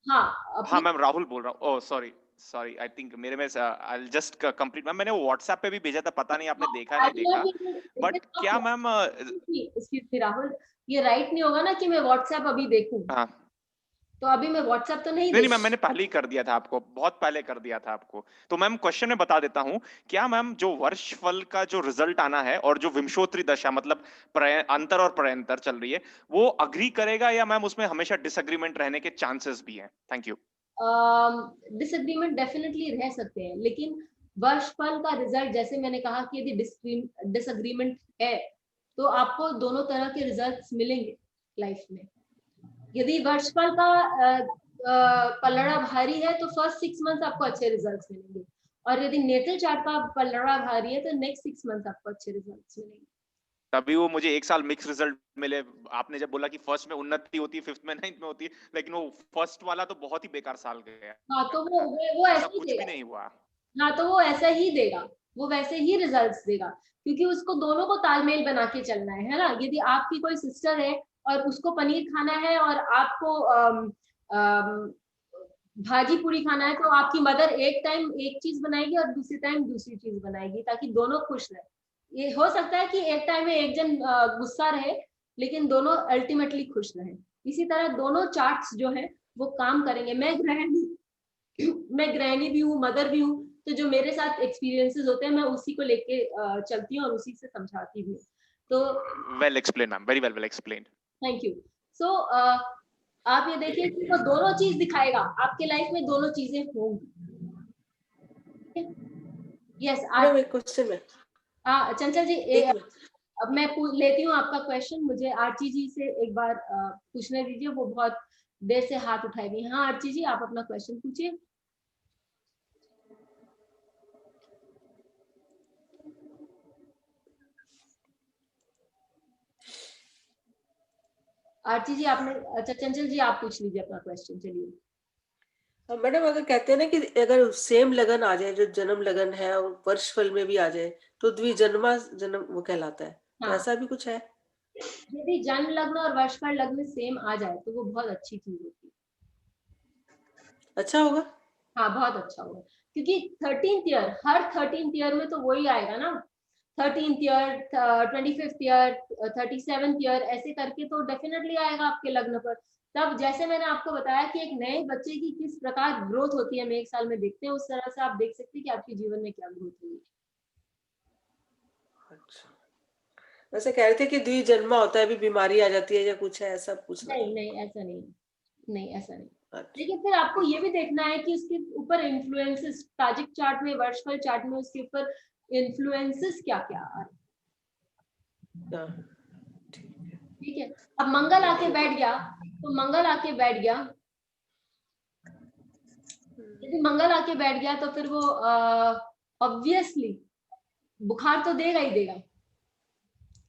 हाँ मैम राहुल बोल रहा हूँ। ओह सॉरी आई थिंक मेरे में I will just complete. Ma'am मैंने वो व्हाट्सएप पे भी भेजा था, पता नहीं आपने देखा नहीं देखा, बट क्या मैम एक्सक्यूज मी राहुल, ये राइट नहीं होगा ना कि मैं व्हाट्सएप अभी देखूं। हाँ तो अभी मैं व्हाट्सएप तो नहीं नहीं मैम, मैंने पहले ही कर दिया था आपको, बहुत पहले कर दिया था आपको। तो मैम क्वेश्चन में बता देता हूँ, क्या मैम जो वर्ष फल का जो रिजल्ट आना है और जो विंशोत्तरी दशा मतलब अंतर और प्रयंतर चल रही है, वो अग्री करेगा या मैम उसमें हमेशा डिसएग्रीमेंट रहने के चांसेस भी हैं? Thank you. डिसएग्रीमेंट डेफिनेटली रह सकते हैं, लेकिन वर्ष फल का रिजल्ट जैसे मैंने कहा कि यदि डिसएग्रीमेंट है तो आपको दोनों तरह के रिजल्ट्स मिलेंगे लाइफ में। यदि वर्षफल का पलड़ा भारी है तो फर्स्ट 6 मंथ आपको अच्छे रिजल्ट्स मिलेंगे, और यदि नेटल चार्ट का पलड़ा भारी है तो नेक्स्ट 6 मंथ आपको अच्छे रिजल्ट्स मिलेंगे। तभी वो मुझे 1 साल मिक्स रिजल्ट मिले। आपने जब बोला कि फर्स्ट में उन्नति होती है, फिफ्थ में, नाइन्थ में होती है, लेकिन वो फर्स्ट वाला तो बहुत ही बेकार साल गया। हाँ तो वो ऐसा ही कुछ देगा। भी नहीं हुआ। हाँ तो वो ऐसा ही देगा, वो वैसे ही रिजल्ट्स देगा, क्योंकि उसको दोनों को तालमेल बना के चलना है ना। यदि आपकी कोई सिस्टर है और उसको पनीर खाना है और आपको भाजी पूरी खाना है, तो आपकी मदर एक टाइम एक चीज बनाएगी और दूसरी टाइम दूसरी चीज बनाएगी, ताकि दोनों खुश रहे। ये हो सकता है कि एक टाइम में एक जन गुस्सा रहे, लेकिन दोनों अल्टीमेटली खुश रहे। इसी तरह दोनों चार्ट्स जो है वो काम करेंगे। मैं गृहिणी भी हूँ, मदर भी हूँ, तो जो मेरे साथ एक्सपीरियंसेस होते हैं मैं उसी को लेके चलती हूँ और उसी से समझाती भी हूँ। तो well explain ma'am, very well explain. Thank you. So आप ये देखिए कि वो दोनों चीज दिखाएगा, आपके लाइफ में दोनों चीजें होंगी। यस आज क्वेश्चन में चंचल जी अब मैं लेती हूँ आपका क्वेश्चन। मुझे आरती जी से एक बार पूछने दीजिए, वो बहुत देर से हाथ उठाई हुई। हाँ आरती जी, आप अपना क्वेश्चन पूछिए। आरती जी आपने, अच्छा चंचल जी आप पूछ लीजिए अपना क्वेश्चन। चलिए मैडम, अगर कहते हैं ना कि अगर सेम लगन आ जाए, जो जन्म लगन है और वर्ष फल में भी आ जाए, तो द्विजन्मा जन्म वो कहलाता है। तो हाँ। ऐसा भी कुछ है? यदि जन्म लग्न और वर्षफल लग्न सेम आ जाए तो वो बहुत अच्छी चीज होती है। अच्छा होगा? हाँ बहुत अच्छा होगा, क्योंकि 13th ईयर, हर 13th ईयर में तो वही आएगा ना। 13th year, 25th year, 37th year, ऐसे करके तो डेफिनेटली आएगा आपके लग्न पर। तब जैसे मैंने आपको बताया कि एक नए बच्चे की किस प्रकार ग्रोथ होती है, हम 1 साल में देखते हैं, उस तरह से आप देख सकते हैं कि आपके जीवन में क्या ग्रोथ हुई। अच्छा, वैसे कह रहे थे कि द्विजन्मा होता है, अभी बीमारी आ जाती है या कुछ है, ऐसा पूछना? नहीं ऐसा नहीं, नहीं ऐसा नहीं। लेकिन फिर आपको ये भी देखना है कि उसके ऊपर इन्फ्लुएंसेस, ताजिक चार्ट में, वर्षफल चार्ट में उसके ऊपर इन्फ्लुएंसेस क्या क्या आ रहे हैं। ठीक है, अब मंगल आके बैठ गया तो मंगल आके बैठ गया, यदि मंगल आके बैठ गया तो फिर वो ऑब्वियसली बुखार तो देगा ही देगा,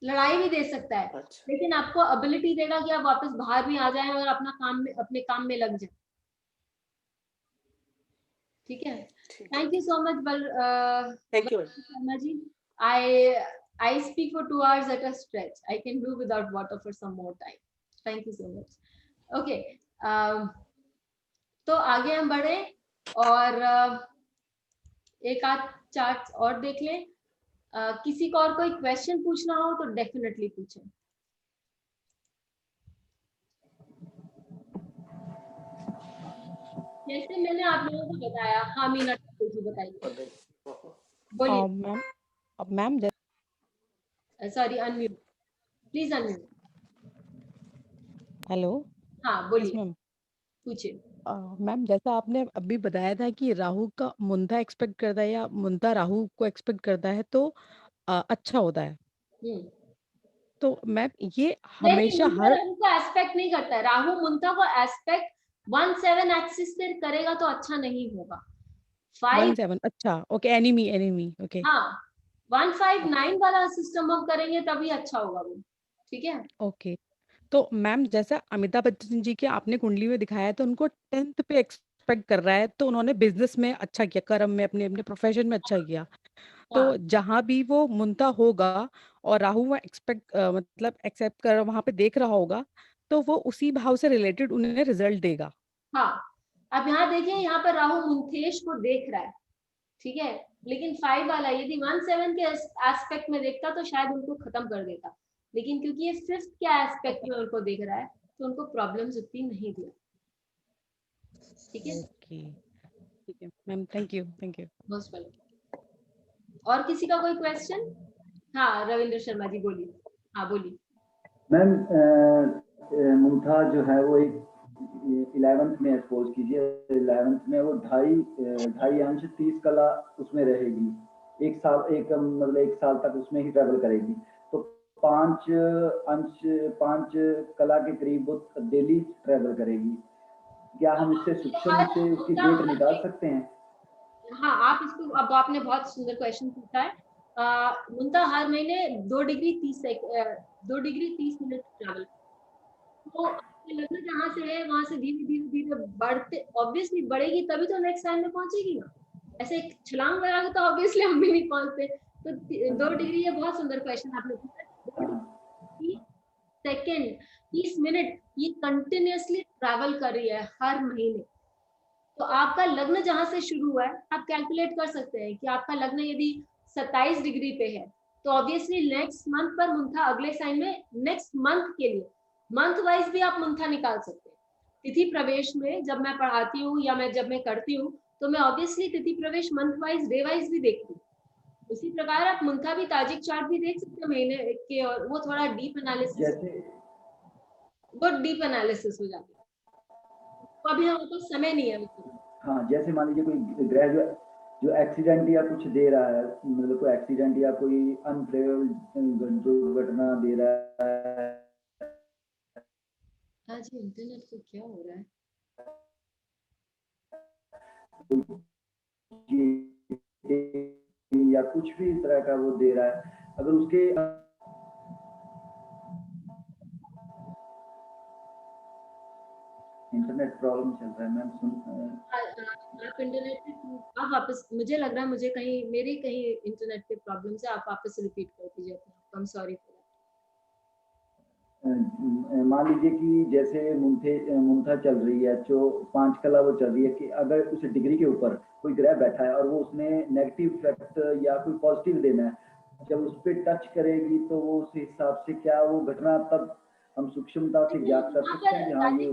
लड़ाई भी दे सकता है। अच्छा। लेकिन आपको एबिलिटी देगा कि आप वापस बाहर भी आ जाएं और अपने काम में लग जाए। ठीक है, thank you so much thank you Sharma ji. I speak for 2 hours at a stretch. I can do without water for some more time. Thank you so much. Okay, तो आगे हम बढ़े और एक आध चार्ट और देख लें। किसी को और कोई क्वेश्चन पूछना हो तो डेफिनेटली पूछें। जैसे मैंने आप लोगों को बताया। हाँ मीना जी बताइए, बोलिए। Ma'am sorry, unmute please, unmute. Hello. हाँ बोलिए, मैम पूछिए। मैम जैसा आपने अभी बताया था कि राहु का मुंता एक्सपेक्ट करता है या मुंता राहु को एक्सपेक्ट करता है, तो अच्छा होता है। हम्म। तो मैम ये नहीं, हमेशा मुंथा हर राहु का एस्पेक्ट नहीं करता है। राहु मुंथा को एस्पेक्ट 1/7 एक्सिस से करेगा तो अच्छा नहीं होगा। 5, 1/7 अच्छा, ओके, एनिमी ओके। हाँ 159 वाला सिस्टम हम करेंगे तभी अच्छा होगा वो। ठीक है। ओके, तो मैम जैसा अमिताभ बच्चन जी के आपने कुंडली में दिखाया है, तो उनको 10th पे एक्सपेक्ट कर रहा है, तो उन्होंने बिजनेस में अच्छा किया, कर्म में, अपने अपने प्रोफेशन में अच्छा किया। तो हाँ जहां भी वो मुंता होगा और राहु वहाँ एक्सपेक्ट मतलब एक्सेप्ट कर वहां पे देख रहा होगा, तो वो उसी भाव से रिलेटेड उन्हें रिजल्ट देगा। हाँ, अब यहाँ देखिए, यहाँ पर राहु मुंथेश को देख रहा है। ठीक है, लेकिन 5 वाला यदि 1/7 के एस्पेक्ट में देखता तो शायद उनको खत्म कर देता, लेकिन क्योंकि ये 5th के एस्पेक्ट में उनको देख रहा है तो उनको प्रॉब्लम्स उतनी नहीं दिया। ठीक है, ओके, ठीक है ma'am, thank you. Most welcome. और किसी का कोई क्वेश्चन? हाँ रविंद्र शर्मा जी बोलिए। हाँ बोलिए। मैम मुंथा जो है वो एक 11th में सपोज कीजिए, 11th में वो ढाई अंश 30 कला उसमें रहेगी। एक साल तक उसमें ही ट्रेवल करेगी, तो 5 कला के करीब वो डेली ट्रेवल करेगी। क्या हम इससे सूक्ष्म से उसकी डेट निकाल सकते हैं? हाँ, आप इसको, अब आपने बहुत सुंदर क्वेश्चन पूछा है। मुंता हर महीने 2 डिग्री 30 मिनट ट्रैवल, तो लग्न जहाँ से है वहां से धीरे धीरे धीरे बढ़ते, ऑब्वियसली बढ़ेगी तभी तो नेक्स्ट टाइम में पहुंचेगी ना। ऐसे छलांग लगाकर तो ऑब्वियसली हम भी नहीं पहुंचते। तो 2 डिग्री, ये बहुत सुंदर क्वेश्चन आपने पूछा। 2 डिग्री सेकेंड 30 मिनट ये कंटिन्यूअसली ट्रैवल कर रही है हर महीने। तो आपका लग्न जहां से शुरू हुआ है, आप कैलकुलेट कर सकते हैं कि आपका लग्न यदि 27 डिग्री पे है तो ऑब्वियसली नेक्स्ट मंथ पर मुंथा अगले साइन में, नेक्स्ट मंथ के लिए मंथ वाइज भी आप मुंथा निकाल सकते हैं। तिथि प्रवेश में जब मैं पढ़ाती हूँ या जब मैं करती हूँ तो मैं ऑब्वियसली तिथि प्रवेश मंथ वाइज डे वाइज भी देखती हूँ। उसी प्रकार आप मुंथा भी ताजिक चार्ट भी देख सकते हैं महीने के, और वो थोड़ा डीप एनालिसिस, वो डीप एनालिसिस हो जाता है। तो अभी हमारे पास समय नहीं है। हाँ, जैसे मान लीजिए कोई ग्रह जो एक्सीडेंट या कुछ दे रहा है, मतलब कोई एक्सीडेंट या कोई अनफेवरेबल दुर्घटना दे रहा है। आज इंटरनेट को क्या हो रहा है? या कुछ भी इस तरह का वो दे रहा है, अगर उसके इंटरनेट प्रॉब्लम चल रहा है मैम, आप इंटरनेट पे आप वापस, मुझे लग रहा है मुझे कहीं मेरे कहीं इंटरनेट पे प्रॉब्लम से, आप वापस रिपीट कर दीजिए अपना। आई एम सॉरी फॉर मान लीजिए कि जैसे मुंथा चल रही है, जो 5 कला वो चल रही है, कि अगर उस डिग्री के ऊपर कोई ग्रह बैठा है और वो उसने नेगेटिव इफेक्ट या कोई पॉजिटिव देना है, जब उस पर टच करेगी तो वो उस हिसाब से क्या वो घटना तब हम सूक्ष्मता से ज्ञात कर सकते हैं कि हाँ ये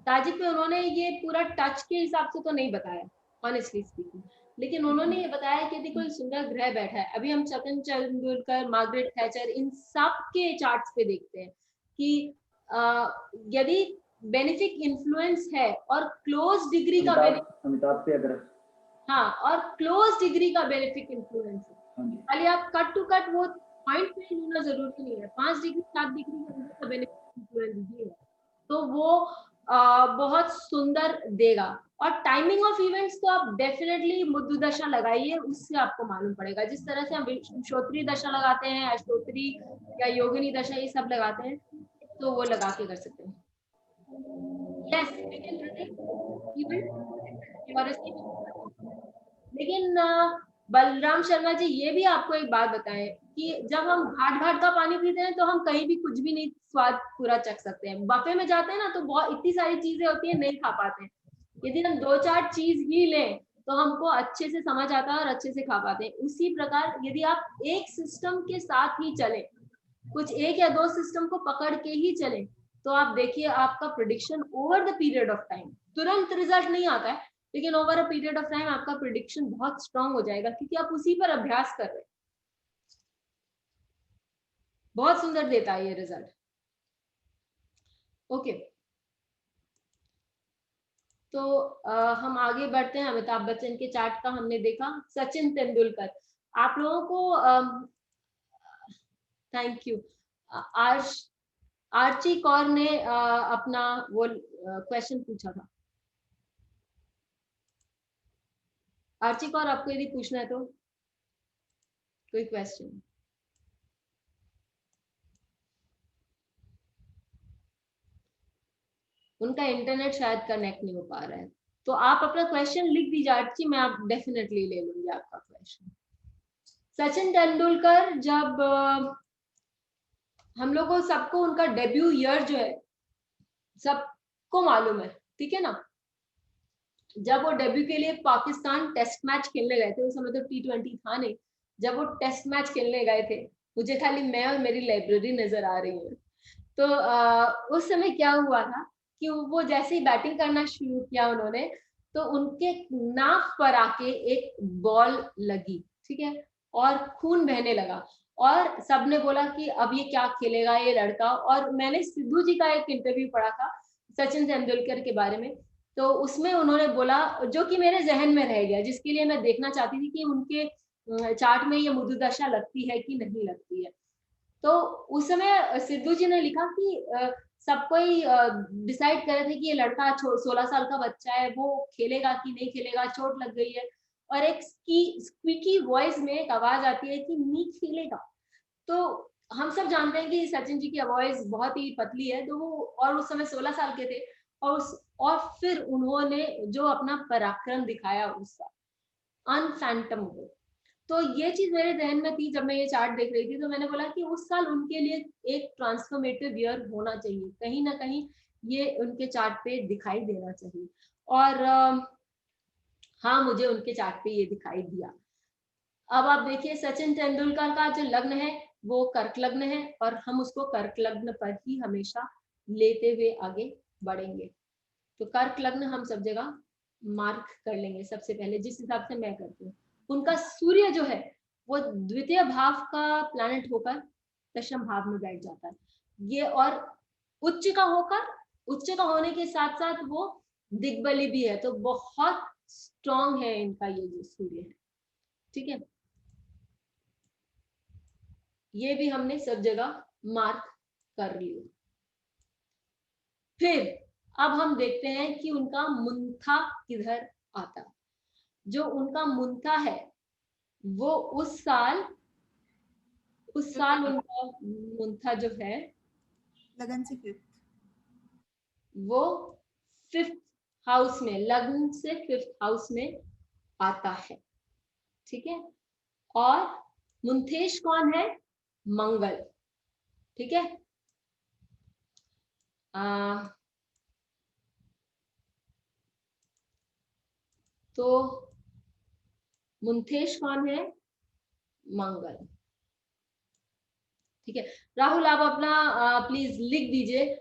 ताजिक पे उन्होंने ये पूरा टच के हिसाब से तो नहीं बताया ऑनेस्टली स्पीकिंग, लेकिन उन्होंने ये बताया कि यदि कोई सुंदर ग्रह बैठा है, अभी हम सचिन तेंदुलकर, मार्गरेट थैचर, इन सब के चार्ट्स पे देखते हैं कि यदि बेनिफिक इन्फ्लुएंस है और क्लोज डिग्री का अमिताभ पे अगर, हाँ, और क्लोज डिग्री का बेनिफिक इन्फ्लुएंस है, खाली आप कट टू कट वो पॉइंट पे होना जरूरी नहीं है, 5 डिग्री 7 डिग्री के अंदर का बेनिफिक इन्फ्लुएंस भी है, तो वो बहुत सुंदर देगा। और टाइमिंग ऑफ इवेंट्स तो आप डेफिनेटली मुद्दु दशा लगाइए, उससे आपको मालूम पड़ेगा। जिस तरह से हम श्रोत्री दशा लगाते हैं, अष्टोत्री या योगिनी दशा, ये सब लगाते हैं, तो वो लगा के कर सकते हैं। यस, लेकिन बलराम शर्मा जी ये भी आपको एक बात बताएं कि जब हम घाट घाट का पानी पीते हैं तो हम कहीं भी कुछ भी नहीं स्वाद पूरा चख सकते हैं। बफे में जाते हैं ना तो बहुत इतनी सारी चीजें होती है, नहीं खा पाते हैं। यदि हम 2-4 चीज ही लें तो हमको अच्छे से समझ आता है और अच्छे से खा पाते हैं। उसी प्रकार यदि आप एक सिस्टम के साथ ही चले, कुछ 1 या 2 सिस्टम को पकड़ के ही चले, तो आप देखिए आपका prediction over the period of time, तुरंत रिजल्ट नहीं आता है, लेकिन over a period of time आपका प्रिडिक्शन बहुत स्ट्रांग हो जाएगा, क्योंकि आप उसी पर अभ्यास कर रहे हैं। बहुत सुंदर देता है ये रिजल्ट। ओके, तो हम आगे बढ़ते हैं। अमिताभ बच्चन के चार्ट का हमने देखा। सचिन तेंदुलकर, आप लोगों को थैंक यू। आर्ची कौर ने अपना वो क्वेश्चन पूछा था। आर्ची कौर, आपको यदि पूछना है तो कोई क्वेश्चन। उनका इंटरनेट शायद कनेक्ट नहीं हो पा रहा है, तो आप अपना क्वेश्चन लिख दीजिए आर्ची, मैं आप डेफिनेटली ले लूंगी आपका क्वेश्चन। सचिन तेंदुलकर, जब हम लोगों सबको उनका डेब्यू ईयर जो है सबको मालूम है, ठीक है ना। जब वो डेब्यू के लिए पाकिस्तान टेस्ट मैच खेलने गए थे, उस समय तो T20 था नहीं, जब वो टेस्ट मैच खेलने गए थे, मुझे खाली मैं और मेरी लाइब्रेरी नजर आ रही है। तो उस समय क्या हुआ था कि वो जैसे ही बैटिंग करना शुरू किया उन्होंने, तो उनके नाक पर आके एक बॉल लगी, ठीक है, और खून बहने लगा, और सबने बोला कि अब ये क्या खेलेगा ये लड़का। और मैंने सिद्धू जी का एक इंटरव्यू पढ़ा था सचिन तेंदुलकर के बारे में, तो उसमें उन्होंने बोला, जो कि मेरे जहन में रह गया, जिसके लिए मैं देखना चाहती थी कि उनके चार्ट में ये मुद्दुदशा लगती है कि नहीं लगती है। तो उस समय सिद्धू जी ने लिखा कि सब कोई डिसाइड कर रहे थे कि ये लड़का 16 साल का बच्चा है, वो खेलेगा कि नहीं खेलेगा, चोट लग गई है, और एक स्क्वीकी वॉइस में एक आवाज आती है कि नहीं खेलेगा। तो हम सब जानते हैं कि सचिन जी की आवाज बहुत ही पतली है, तो वो, और उस समय 16 साल के थे, और फिर उन्होंने जो अपना पराक्रम दिखाया उस साल, अनफैंटमेबल। तो ये चीज मेरे जहन में थी जब मैं ये चार्ट देख रही थी, तो मैंने बोला कि उस साल उनके लिए एक ट्रांसफॉर्मेटिव ईयर होना चाहिए, कहीं ना कहीं ये उनके चार्ट पे दिखाई देना चाहिए। और हाँ, मुझे उनके चार्ट पे ये दिखाई दिया। अब आप देखिए, सचिन तेंदुलकर का जो लग्न है वो कर्क लग्न है, और हम उसको कर्क लग्न पर ही हमेशा लेते हुए आगे बढ़ेंगे। तो कर्क लग्न हम सब जगह मार्क कर लेंगे सबसे पहले, जिस हिसाब से मैं करती हूँ। उनका सूर्य जो है वो द्वितीय भाव का प्लैनेट होकर दशम भाव में बैठ जाता है ये, और उच्च का होने के साथ साथ वो दिग्बली भी है, तो बहुत स्ट्रॉन्ग है इनका ये जो सूर्य है, ठीक है। ये भी हमने सब जगह मार्क कर लिया। फिर अब हम देखते हैं कि उनका मुंथा किधर आता है। जो उनका मुंथा है वो उस साल उनका मुंथा जो है लगन से 5th, वो 5th हाउस में, लग्न से 5th हाउस में आता है, ठीक है। और मुंथेश कौन है? मंगल, ठीक है। तो मुंथेश कौन है? मंगल, ठीक है। राहुल, आप अपना प्लीज लिख दीजिए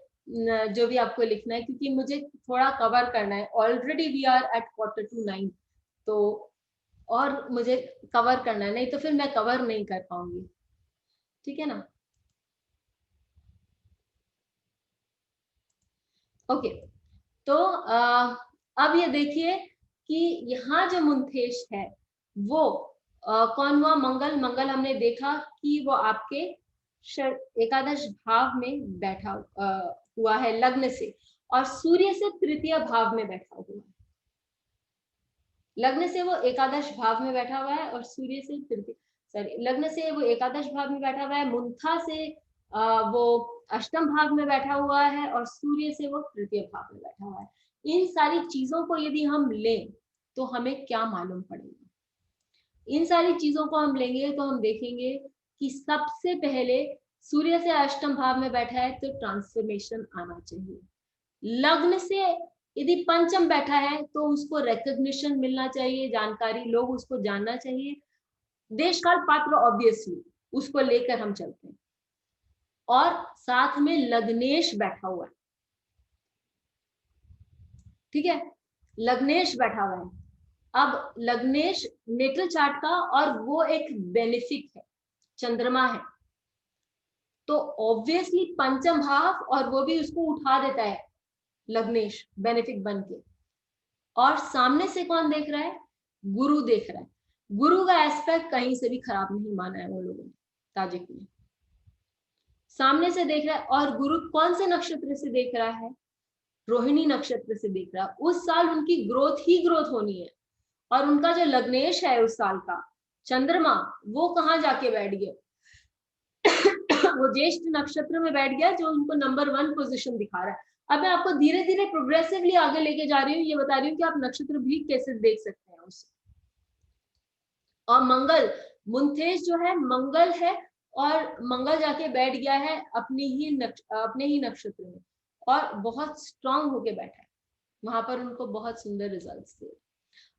जो भी आपको लिखना है, क्योंकि मुझे थोड़ा कवर करना है। ऑलरेडी वी आर एट 8:45, तो और मुझे कवर करना है, नहीं तो फिर मैं कवर नहीं कर पाऊंगी, ठीक है ना। ओके, तो अब ये देखिए कि यहाँ जो मुंथेश है वो कौन हुआ? मंगल। मंगल हमने देखा कि वो आपके एकादश भाव में बैठा हुआ है लग्न से, और सूर्य से तृतीय भाव में बैठा हुआ है। लग्न से वो एकादश भाव में बैठा हुआ है, और सूर्य से तृतीय, सॉरी, लग्न से वो एकादश भाव में बैठा हुआ है, मुंथा से वो अष्टम भाव में बैठा हुआ है, और सूर्य से वो तृतीय भाव में बैठा हुआ है। इन सारी चीजों को यदि हम लें तो हमें क्या मालूम पड़ेगा? इन सारी चीजों को हम लेंगे तो हम देखेंगे कि सबसे पहले सूर्य से अष्टम भाव में बैठा है तो ट्रांसफॉर्मेशन आना चाहिए। लग्न से यदि पंचम बैठा है तो उसको रिकॉग्निशन मिलना चाहिए, जानकारी, लोग उसको जानना चाहिए, देश काल पात्र, ऑब्वियसली उसको लेकर हम चलते हैं। और साथ में लग्नेश बैठा हुआ है, ठीक है, लग्नेश बैठा हुआ है। अब लग्नेश नेटल चार्ट का, और वो एक बेनिफिक है, चंद्रमा है, तो ऑब्वियसली पंचम भाव, और वो भी उसको उठा देता है लग्नेश बेनिफिक बन के। और सामने से कौन देख रहा है? गुरु देख रहा है। गुरु का एस्पेक्ट कहीं से भी खराब नहीं माना है वो लोगों ने, ताजिक में। सामने से देख रहा है, और गुरु कौन से नक्षत्र से देख रहा है? रोहिणी नक्षत्र से देख रहा है। उस साल उनकी ग्रोथ ही ग्रोथ होनी है। और उनका जो लग्नेश है उस साल का चंद्रमा, वो कहाँ जाके बैठ गया? वो ज्येष्ठ नक्षत्र में बैठ गया, जो उनको नंबर 1 पोजीशन दिखा रहा है। अब मैं आपको धीरे धीरे प्रोग्रेसिवली आगे लेके जा रही हूँ, ये बता रही हूँ कि आप नक्षत्र भी कैसे देख सकते हैं उससे। और मंगल, मुंथेश जो है मंगल है, और मंगल जाके बैठ गया है अपने ही नक्षत्र में, और बहुत स्ट्रांग होके बैठा है वहां पर। उनको बहुत सुंदर रिजल्ट्स दे।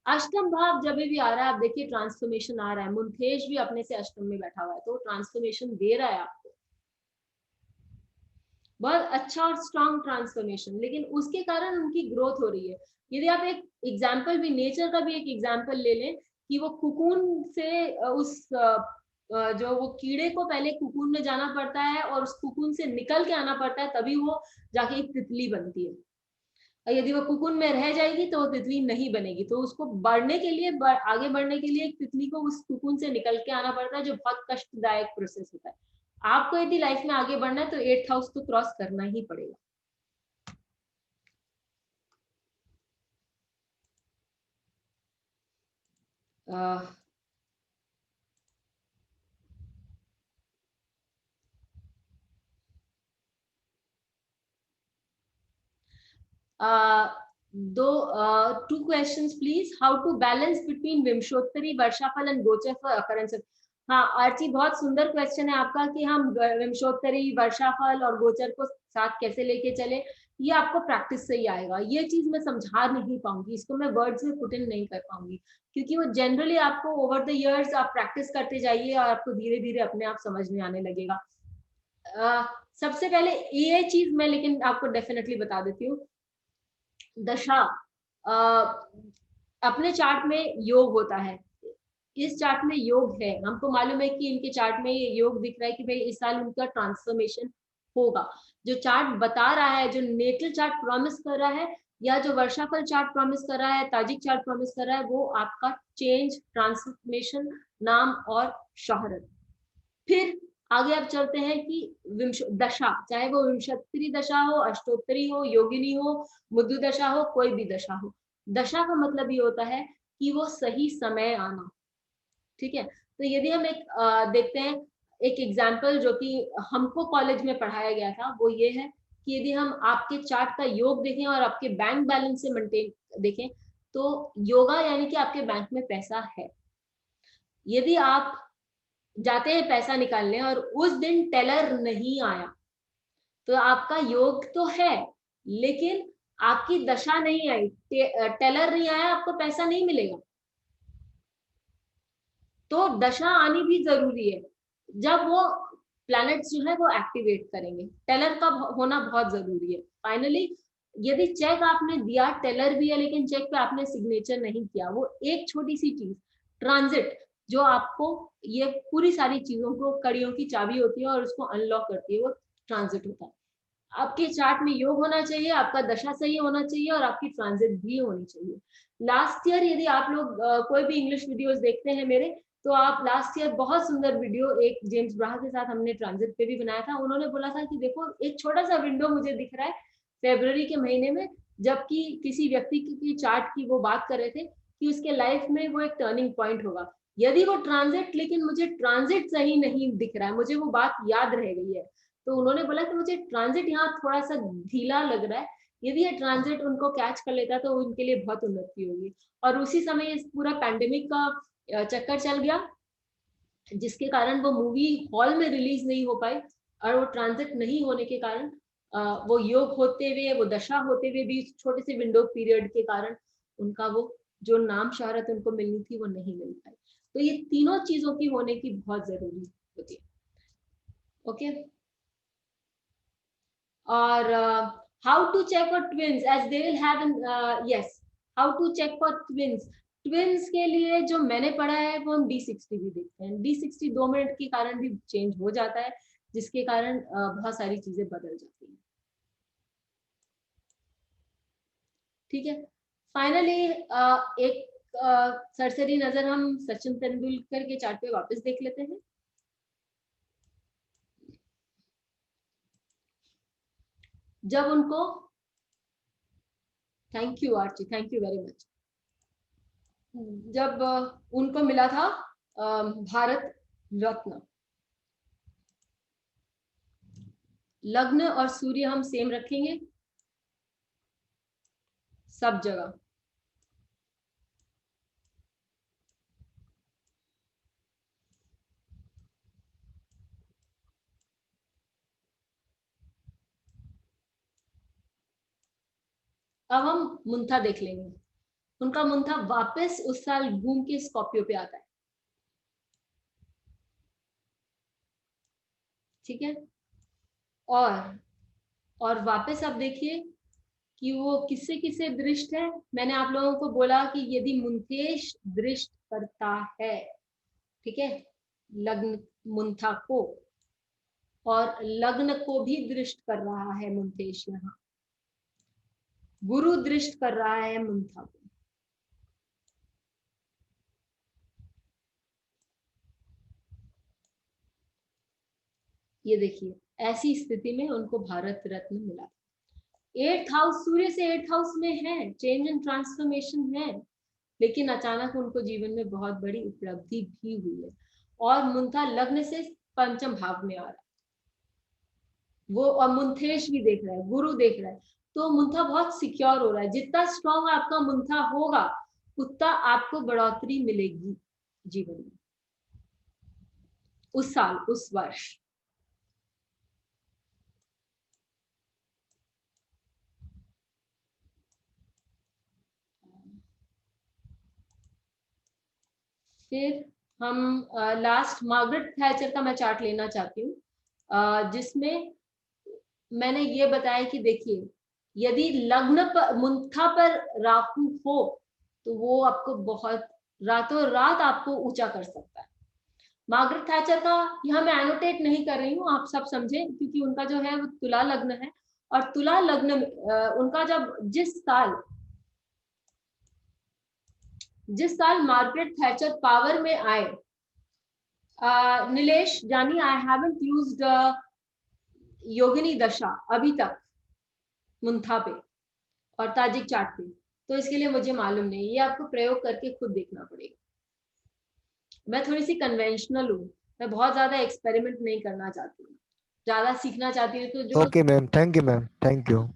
अष्टम भाव जब भी आ रहा है, आप देखिए ट्रांसफॉर्मेशन आ रहा है। मुंथेश भी अपने से अष्टम में बैठा हुआ है, तो ट्रांसफॉर्मेशन दे रहा है आपको बहुत अच्छा और स्ट्रांग ट्रांसफॉर्मेशन, लेकिन उसके कारण उनकी ग्रोथ हो रही है। यदि आप एक एग्जाम्पल भी, नेचर का भी एक एग्जाम्पल ले लें, कि वो कुकून से जो वो कीड़े को पहले कुकून में जाना पड़ता है, और उस कुकून से निकल के आना पड़ता है, तभी वो जाके एक तितली बनती है। यदि वो कुकून में रह जाएगी तो वो तितली नहीं बनेगी। तो उसको बढ़ने के लिए, आगे बढ़ने के लिए एक तितली को उस कुकून से निकल के आना पड़ता है, जो बहुत कष्टदायक प्रोसेस होता है। आपको यदि लाइफ में आगे बढ़ना है तो 8th हाउस तो क्रॉस करना ही पड़ेगा। two questions please. How to balance between Vimshottari, Varshaphal and Gochar for occurrence? हाँ आरती, बहुत सुंदर क्वेश्चन है आपका कि हम विमशोत्तरी, वर्षाफल और गोचर को साथ कैसे लेके चले। ये आपको प्रैक्टिस से ही आएगा। ये चीज मैं समझा नहीं पाऊंगी, इसको मैं वर्ड्स में पुट इन नहीं कर पाऊंगी, क्योंकि वो जनरली आपको ओवर द इयर्स आप प्रैक्टिस करते जाइए और आपको धीरे धीरे अपने आप समझ में आने लगेगा। सबसे पहले ये चीज मैं लेकिन आपको डेफिनेटली बता देती हूँ, दशा अपने चार्ट में योग होता है। इस चार्ट में योग है, हमको मालूम है कि इनके चार्ट में ये योग दिख रहा है कि भाई इस साल उनका ट्रांसफॉर्मेशन होगा। जो चार्ट बता रहा है, जो नेटल चार्ट प्रॉमिस कर रहा है, या जो वर्षाफल चार्ट प्रॉमिस कर रहा है, ताजिक चार्ट प्रॉमिस कर रहा है, वो आपका चेंज, ट्रांसफॉर्मेशन, नाम और शोहरत। फिर आगे आप चलते हैं कि दशा, चाहे वो विंशोत्तरी दशा हो, अष्टोत्तरी हो, योगिनी हो, मुद्दु दशा हो, कोई भी दशा हो, दशा का मतलब ये होता है कि वो सही समय आना। ठीक है, तो यदि हम एक देखते हैं एक एग्जाम्पल जो कि हमको कॉलेज में पढ़ाया गया था, वो ये है कि यदि हम आपके चार्ट का योग देखें और आपके बैंक बैलेंस से मेंटेन देखें, तो योगा यानी कि आपके बैंक में पैसा है। यदि आप जाते हैं पैसा निकालने और उस दिन टेलर नहीं आया, तो आपका योग तो है लेकिन आपकी दशा नहीं आई, टेलर नहीं आया, आपको पैसा नहीं मिलेगा। तो दशा आनी भी जरूरी है, जब वो प्लैनेट्स जो है वो एक्टिवेट करेंगे। टेलर का होना बहुत जरूरी है। फाइनली यदि चेक आपने दिया, टेलर भी है, लेकिन चेक पे आपने सिग्नेचर नहीं किया, वो एक छोटी सी चीज, ट्रांजिट, जो आपको ये पूरी सारी चीजों को, कड़ियों की चाबी होती है और उसको अनलॉक करती है, वो ट्रांजिट होता है। आपके चार्ट में योग होना चाहिए, आपका दशा सही होना चाहिए, और आपकी ट्रांजिट भी होनी चाहिए। लास्ट ईयर यदि आप लोग कोई भी इंग्लिश वीडियोस देखते हैं मेरे, तो आप लास्ट ईयर बहुत सुंदर वीडियो एक जेम्स ब्राह के साथ हमने ट्रांजिट पे भी बनाया था। उन्होंने बोला था कि देखो एक छोटा सा विंडो मुझे दिख रहा है फरवरी के महीने में, जबकि किसी व्यक्ति की चार्ट की वो बात कर रहे थे कि उसके लाइफ में वो एक टर्निंग पॉइंट होगा। यदि वो ट्रांजिट, लेकिन मुझे ट्रांजिट सही नहीं दिख रहा है, मुझे वो बात याद रह गई है, तो उन्होंने बोला कि मुझे ट्रांजिट यहाँ थोड़ा सा ढीला लग रहा है, यदि ये ट्रांजिट उनको कैच कर लेता तो उनके लिए बहुत उन्नति होगी। और उसी समय इस पूरा पैंडेमिक का चक्कर चल गया, जिसके कारण वो मूवी हॉल में रिलीज नहीं हो पाई, और वो ट्रांजिट नहीं होने के कारण वो योग होते हुए, वो दशा होते हुए भी छोटे से विंडो पीरियड के कारण उनका वो जो नाम शोहरत उनको मिलनी थी वो नहीं मिल पाई। तो ये तीनों चीजों की होने की बहुत जरूरी होती है। ओके, और how to check for twins, as they will have yes, how to check for twins. Twins के लिए जो मैंने पढ़ा है वो हम D60 भी देखते हैं। D60 2 मिनट के कारण भी चेंज हो जाता है, जिसके कारण बहुत सारी चीजें बदल जाती हैं। ठीक है, फाइनली एक सरसरी नजर हम सचिन तेंदुलकर के चार्ट पे वापस देख लेते हैं। जब उनको, thank you Archie, thank you very much, जब उनको मिला था भारत रत्न। लग्न और सूर्य हम सेम रखेंगे सब जगह। अब हम मुंथा देख लेंगे। उनका मुंथा वापस उस साल घूम के स्कॉर्पियो पे आता है, ठीक है। और वापस आप देखिए कि वो किससे किससे दृष्ट है। मैंने आप लोगों को बोला कि यदि मुंथेश दृष्ट करता है, ठीक है, लग्न मुंथा को, और लग्न को भी दृष्ट कर रहा है मुंथेश, यहाँ गुरु दृष्ट कर रहा है मुंथा को। ये देखिए, ऐसी स्थिति में उनको भारत रत्न मिला। 8th हाउस, सूर्य से 8th हाउस में है, चेंज एंड ट्रांसफॉर्मेशन है, लेकिन अचानक उनको जीवन में बहुत बड़ी उपलब्धि भी हुई है। और मुंथा लग्न से पंचम भाव में आ रहा है वो, और मुंथेश भी देख रहा है, गुरु देख रहा है, तो मुंथा बहुत सिक्योर हो रहा है। जितना स्ट्रॉन्ग आपका मुंथा होगा उतना आपको बढ़ोतरी मिलेगी जीवन में, उस साल, उस वर्ष। फिर हम लास्ट मार्गरेट थैचर का मैं चार्ट लेना चाहती हूँ, जिसमें मैंने ये बताया कि देखिए, यदि लग्न पर, मुंथा पर राहु हो तो वो आपको बहुत रातों रात आपको ऊंचा कर सकता है। मार्गरेट थैचर का यहाँ मैं एनोटेट नहीं कर रही हूँ, आप सब समझे, क्योंकि उनका जो है वो तुला लग्न है। और तुला लग्न में उनका जब जिस साल मार्गरेट थैचर पावर में आए, नीलेश जानी, आई हैवंट यूज्ड योगिनी दशा अभी तक मुंथा पे और ताजिक चार्ट पे, तो इसके लिए मुझे मालूम नहीं, ये आपको प्रयोग करके खुद देखना पड़ेगा। मैं थोड़ी सी कन्वेंशनल हूँ, मैं बहुत ज्यादा एक्सपेरिमेंट नहीं करना चाहती हूँ, ज्यादा सीखना चाहती हूँ। तो जो okay ma'am, thank you ma'am, thank you.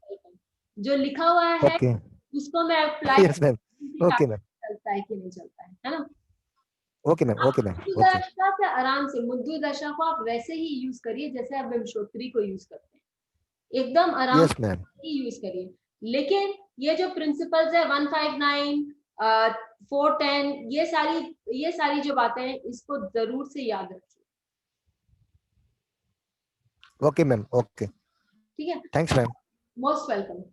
जो लिखा हुआ है ओके, उसको मैं apply yes ma'am, okay ma'am, चलता है कि नहीं चलता है ना। ओके मैम, ओके मैम, मुद्दु ओके। दशा से आराम से, मुद्दु दशा को आप वैसे ही यूज करिए जैसे आप विमशोत्री को यूज करते हैं, एकदम आराम यस मैम, से यूज करिए। लेकिन ये जो प्रिंसिपल्स है 159, 410, ये सारी जो बातें हैं इसको जरूर से याद रखिए, ओके मैम, ओके, ठीक है। Thanks ma'am. Most welcome.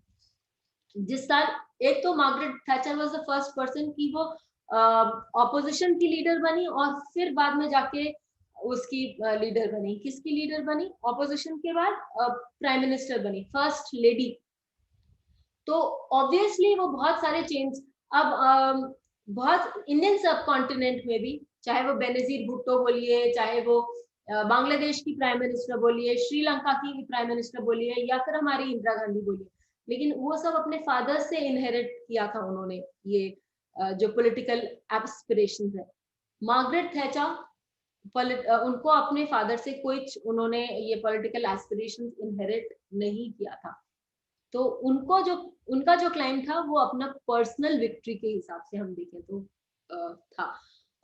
जिस साल, एक तो Margaret Thatcher was the first person की वो ऑपोजिशन की लीडर बनी, और फिर बाद में जाके उसकी लीडर बनी। किसकी लीडर बनी? ऑपोजिशन के बाद प्राइम मिनिस्टर बनी, फर्स्ट लेडी। तो ऑब्वियसली वो बहुत सारे चेंज, अब बहुत इंडियन सब कॉन्टिनेंट में भी, चाहे वो बेनजीर भुट्टो बोलिए, चाहे वो बांग्लादेश की प्राइम मिनिस्टर बोलिए, श्रीलंका की प्राइम मिनिस्टर बोलिए, या फिर हमारी इंदिरा गांधी बोलिए, लेकिन वो सब अपने फादर से इनहेरिट किया था उन्होंने, ये जो पॉलिटिकल एस्पिरेशंस है। मार्गरेट थैचर उनको अपने फादर से कुछ उन्होंने ये पॉलिटिकल एस्पिरेशंस इनहेरिट नहीं किया था, तो उनका जो क्लाइम था वो अपना पर्सनल विक्ट्री के हिसाब से हम देखें तो था।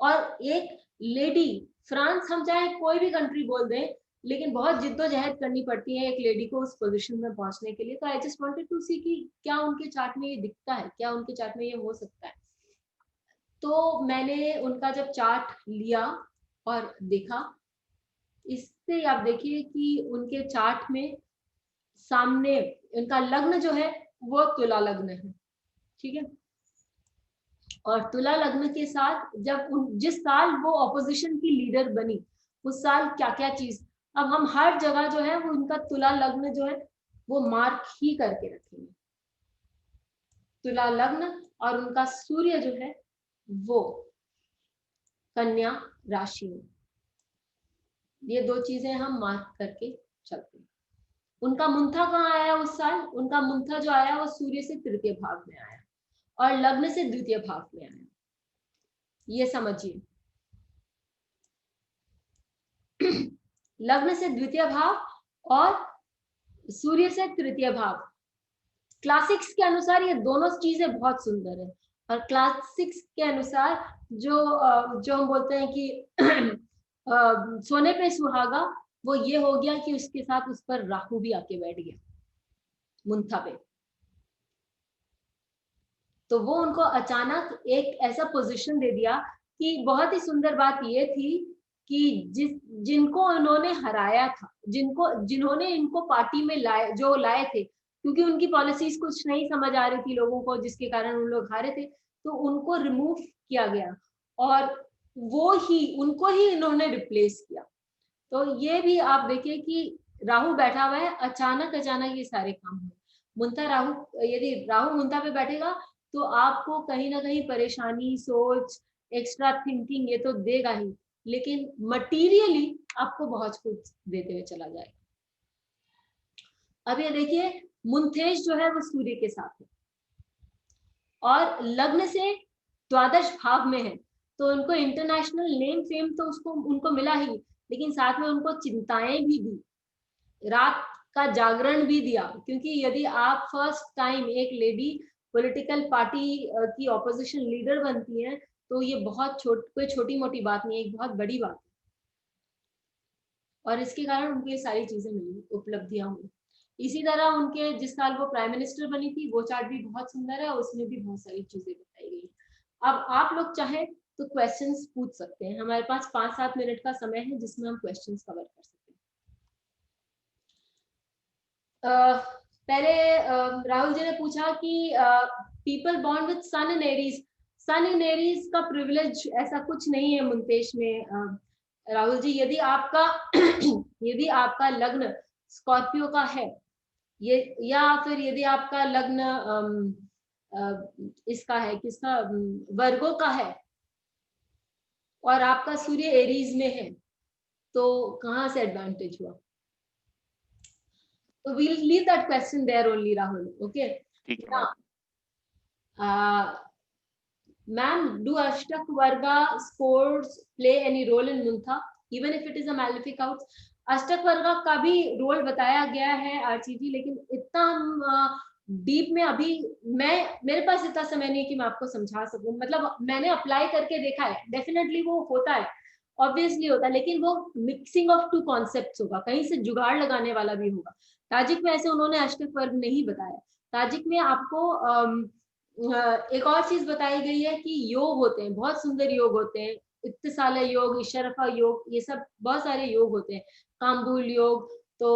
और एक लेडी, फ्रांस हम चाहे कोई भी कंट्री बोल दें, लेकिन बहुत जिद्दोजहद करनी पड़ती है एक लेडी को उस पोजीशन में पहुंचने के लिए। तो आई जस्ट वांटेड टू सी कि क्या उनके चार्ट में ये दिखता है, क्या उनके चार्ट में ये हो सकता है। तो मैंने उनका जब चार्ट लिया और देखा, इससे आप देखिए कि उनके चार्ट में सामने उनका लग्न जो है वो तुला लग्न है, ठीक है। और तुला लग्न के साथ जब जिस साल वो ऑपोजिशन की लीडर बनी, उस साल क्या क्या चीज, अब हम हर जगह जो है वो उनका तुला लग्न जो है वो मार्क ही करके रखेंगे। तुला लग्न और उनका सूर्य जो है वो कन्या राशि में, ये दो चीजें हम मार्क करके चलते हैं। उनका मुंथा कहाँ आया उस साल? उनका मुंथा जो आया वो सूर्य से तृतीय भाव में आया और लग्न से द्वितीय भाव में आया। ये समझिए, लग्न से द्वितीय भाव और सूर्य से तृतीय भाव। क्लासिक्स के अनुसार ये दोनों चीजें बहुत सुंदर है, और क्लासिक्स के अनुसार जो हम बोलते हैं कि सोने पे सुहागा, वो ये हो गया कि उसके साथ उस पर राहु भी आके बैठ गया मुंथा पे। तो वो उनको अचानक एक ऐसा पोजीशन दे दिया कि बहुत ही सुंदर बात ये थी कि जिनको उन्होंने हराया था, जिन्होंने इनको पार्टी में लाए थे, क्योंकि उनकी पॉलिसीज कुछ नहीं समझ आ रही थी लोगों को, जिसके कारण उन लोग हारे थे, तो उनको रिमूव किया गया और उनको ही इन्होंने रिप्लेस किया। तो ये भी आप देखिए कि राहु बैठा हुआ है, अचानक ये सारे काम हुए। मुंथा राहु, यदि राहु मुंथा पे बैठेगा तो आपको कहीं ना कहीं परेशानी, सोच, एक्स्ट्रा थिंकिंग ये तो देगा ही, लेकिन मटीरियली आपको बहुत कुछ देते हुए चला जाएगा। अब ये देखिए, मुंथेश जो है वो सूर्य के साथ है और लग्न से द्वादश भाव में है, तो उनको इंटरनेशनल नेम फेम तो उनको मिला ही, लेकिन साथ में उनको चिंताएं भी दी, रात का जागरण भी दिया। क्योंकि यदि आप फर्स्ट टाइम एक लेडी पॉलिटिकल पार्टी की ऑपोजिशन लीडर बनती है, तो ये बहुत कोई छोटी मोटी बात नहीं है, एक बहुत बड़ी बात है। और इसके कारण उनको ये सारी चीजें मिली, उपलब्धियां हुई। इसी तरह उनके जिस साल वो प्राइम मिनिस्टर बनी थी, वो चार्ट भी बहुत सुंदर है, उसमें भी बहुत सारी चीजें बताई गई। अब आप लोग चाहे तो क्वेश्चंस पूछ सकते हैं, हमारे पास 5-7 मिनट का समय है जिसमें हम क्वेश्चंस कवर कर सकते हैं। पहले राहुल जी ने पूछा कि people born with sun in Aries का प्रिविलेज ऐसा कुछ नहीं है मुंतेश में। राहुल जी, यदि आपका लग्न स्कॉर्पियो का है, ये या फिर यदि आपका लग्न इसका है, किसका, वर्गो का है, और आपका सूर्य एरीज में है, तो कहाँ से एडवांटेज हुआ? तो we'll leave that question there only, Rahul. Okay. ठीक है। Ma'am, do Ashtak Varga scores play any role in Muntha, even if it is a malefic house? अष्टक वर्गा का भी रोल बताया गया है आरसीजी, लेकिन इतना डीप में अभी मेरे पास इतना समय नहीं कि मैं आपको समझा सकूं। मतलब मैंने अप्लाई करके देखा है, डेफिनेटली वो होता है, ऑब्वियसली होता है, लेकिन वो मिक्सिंग ऑफ टू कॉन्सेप्ट्स होगा, कहीं से जुगाड़ लगाने वाला भी होगा। ताजिक में ऐसे उन्होंने अष्टक वर्ग नहीं बताया। ताजिक में आपको एक और चीज बताई गई है कि योग होते हैं, बहुत सुंदर योग होते हैं, इत्तिसाल योग, इशरफा योग, ये सब बहुत सारे योग होते हैं, काम्बुल योग। तो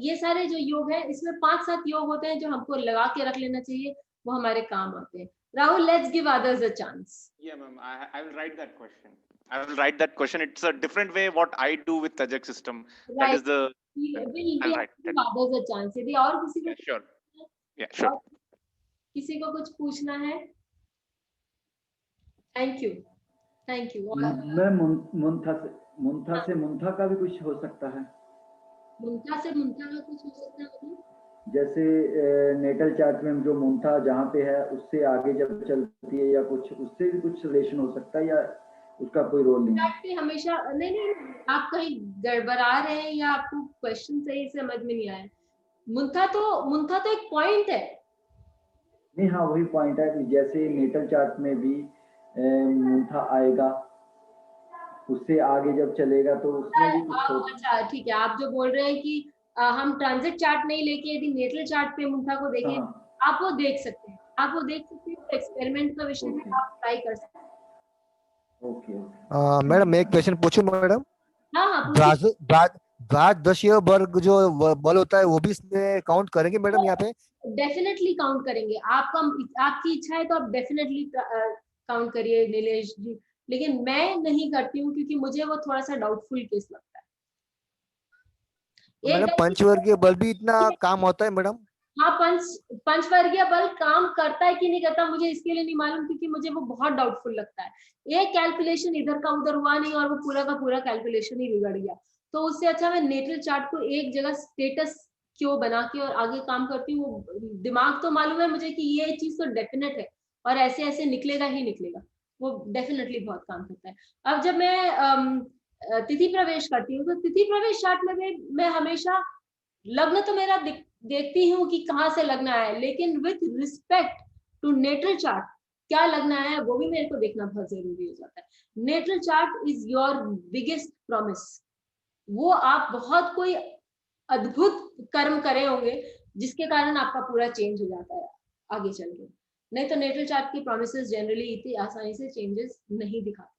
ये सारे जो योग है, इसमें 5-7 योग होते हैं जो हमको लगा के रख लेना चाहिए, वो हमारे काम आते हैं। Rahul, let's give others a chance. Yeah, ma'am. I will write that question. It's a different way what I do with Tajik system. Right. That is the. We'll give others a chance. यदि और किसी को Sure. Yeah, sure. किसी को कुछ पूछना है? Thank you. मैं मुंथा से मुंथा का भी कुछ हो सकता है? मुंथा से मुंथा का कुछ हो सकता है मतलब? जैसे नेटल चार्ट में जो मुंथा जहाँ पे है उससे आगे जब चलती है, या कुछ उससे भी कुछ रिलेशन हो सकता है, या उसका कोई रोल नहीं है? हमेशा नहीं, आप कहीं गड़बड़ा रहे हैं या आपको क्वेश्चन सही समझ में नहीं आया। मुंथा तो एक पॉइंट है। नहीं, हाँ वही पॉइंट है कि जैसे नेटल चार्ट में भी मुंथा आएगा, उससे आगे जब चलेगा तो उसमें भी कुछ अच्छा ठीक है, आप जो बोल रहे हैं कि हम ट्रांजिट चार्ट नहीं लेके यदि नेटल चार्ट पे मुंथा को देखें, हाँ। आप वो देख सकते हैं, एक्सपेरिमेंट का विषय में आप ट्राई कर सकते हैं। ओके। मैडम एक क्वेश्चन पूछूं मैडम? हाँ, द्वादशीय वर्ग जो बल होता है वो भी इसमें काउंट करेंगे मैडम यहाँ पे? डेफिनेटली काउंट करेंगे। आपकी इच्छा है तो आप डेफिनेटली काउंट करिए नीलेश जी, लेकिन मैं नहीं करती हूँ क्योंकि मुझे वो थोड़ा सा डाउटफुल केस लगता है। मैडम पंचवर्गीय बल भी इतना काम होता है मैडम? हाँ, पंचवर्गीय बल काम करता है कि नहीं करता मुझे इसके लिए नहीं मालूम, क्योंकि मुझे वो बहुत डाउटफुल लगता है। एक कैलकुलेशन इधर का उधर हुआ नहीं और वो पूरा का पूरा कैलकुलेशन ही बिगड़ गया, तो उससे अच्छा मैं नेटल चार्ट को एक जगह स्टेटस क्यों बना के और आगे काम करती हूँ, वो दिमाग तो मालूम है मुझे कि ये चीज तो डेफिनेट है और ऐसे ऐसे निकलेगा ही निकलेगा, वो डेफिनेटली बहुत काम करता है। अब जब मैं तिथि प्रवेश करती हूँ तो तिथि प्रवेश चार्ट में मैं हमेशा लग्न तो मेरा देखती हूँ कि कहाँ से लग्न आया है, लेकिन with respect to natal chart क्या लग्न आया है वो भी मेरे को देखना बहुत जरूरी हो जाता है। Natal chart is your biggest promise. वो आप बहुत कोई अद्भुत कर्म करे होंगे जिसके कारण आपका पूरा चेंज हो जाता है आगे चल के, नहीं तो नेटल चार्ट की प्रोमिसेस जनरली इतनी आसानी से चेंजेस नहीं दिखाते।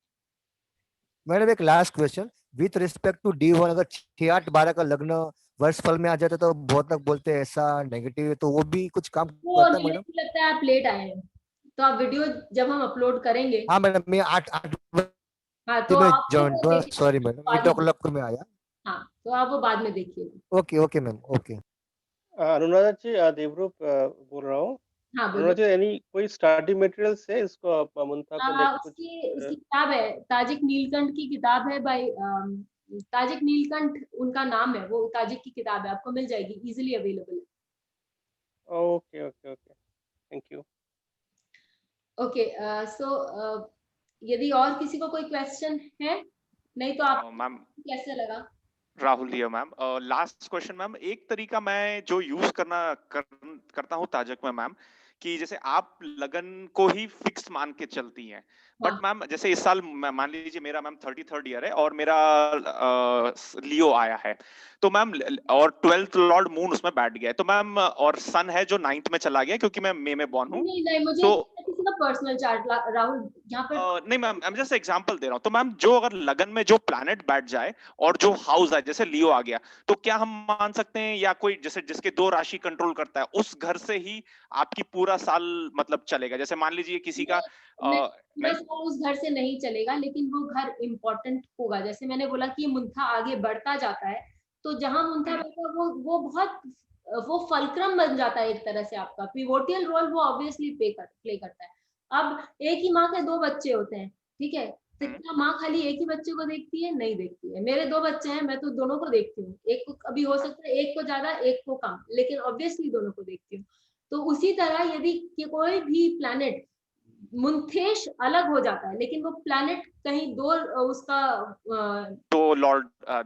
मैडम एक last question with respect to D1, अगर 6-8-12 का लग्न वर्ष फल में आ जाता तो बहुत लोग बोलते हैं ऐसा नेगेटिव है, तो वो भी कुछ काम वो करता है मैडम? मुझे लगता है आप लेट आए हैं, तो आप वीडियो जब हम अपलोड करेंगे। हाँ मैडम, मैं 8 हाँ तो में आप जॉइन, वो देखिए, सॉरी मैडम, बाद 8 में, o'clock में आया। हाँ तो आप वो बाद में देखिएगा। Okay okay ma'am, okay. Anuradha ji, Devroop बोल रहा हूँ। हाँ अनुराधा बोलिए। जी, एनी कोई स्टडी मटेरियल्स है इसको मुंथा को लेकर कुछ? उसकी किताब है, ताजिक नीलकंठ की किताब है बाय ताजिक नीलकंठ उनका नाम है, वो ताजिक की किताब है, आपको मिल जाएगी, इजीली अवेलेबल है। Okay okay okay, thank you. Okay so यदि और किसी को कोई क्वेश्चन है, नहीं तो आप मैम कैसे लगा? Rahul here ma'am. Last question ma'am, एक तरीका मैं जो यूज करता हूँ ताजक में मैम, कि जैसे आप लगन को ही फिक्स मान के चलती हैं, बट मैम जैसे इस साल मान लीजिए मेरा मैम 33rd ईयर है और मेरा लियो आया है, तो मैम और 12th लॉर्ड मून उसमें बैठ गया है, तो मैम और सन है जो 9th में चला गया क्योंकि मैं मई में बॉर्न हूँ। नहीं मुझे तो किसी का पर्सनल चार्ट राहुल यहाँ पर नहीं मैम, मैं जैसे एग्जांपल दे रहा हूँ, तो मैम जो अगर लगन में जो प्लैनेट बैठ जाए और जो हाउस है जैसे लियो आ गया, तो क्या हम मान सकते हैं या कोई जैसे जिसके 2 राशि कंट्रोल करता है उस घर से ही आपकी पूरा साल मतलब चलेगा? जैसे मान लीजिए किसी का पूरा साल उस घर से नहीं चलेगा, लेकिन वो घर इम्पोर्टेंट होगा। जैसे मैंने बोला कि मुंथा आगे बढ़ता जाता है, तो जहां मुंथा रहता है वो बहुत वो फलक्रम बन जाता है एक तरह से, आपका पिवोटियल रोल वो ऑब्वियसली प्ले करता है। अब एक ही माँ के 2 बच्चे होते हैं, ठीक है, तो क्या माँ खाली एक ही बच्चे को देखती है? नहीं देखती है। मेरे 2 बच्चे हैं, मैं तो दोनों को देखती हूँ, एक को कभी हो सकता है एक को ज्यादा एक को कम, लेकिन ऑब्वियसली दोनों को देखती हूँ। तो उसी तरह यदि कोई भी प्लैनेट मुंथेश अलग हो जाता है, लेकिन वो प्लैनेट कहीं उसका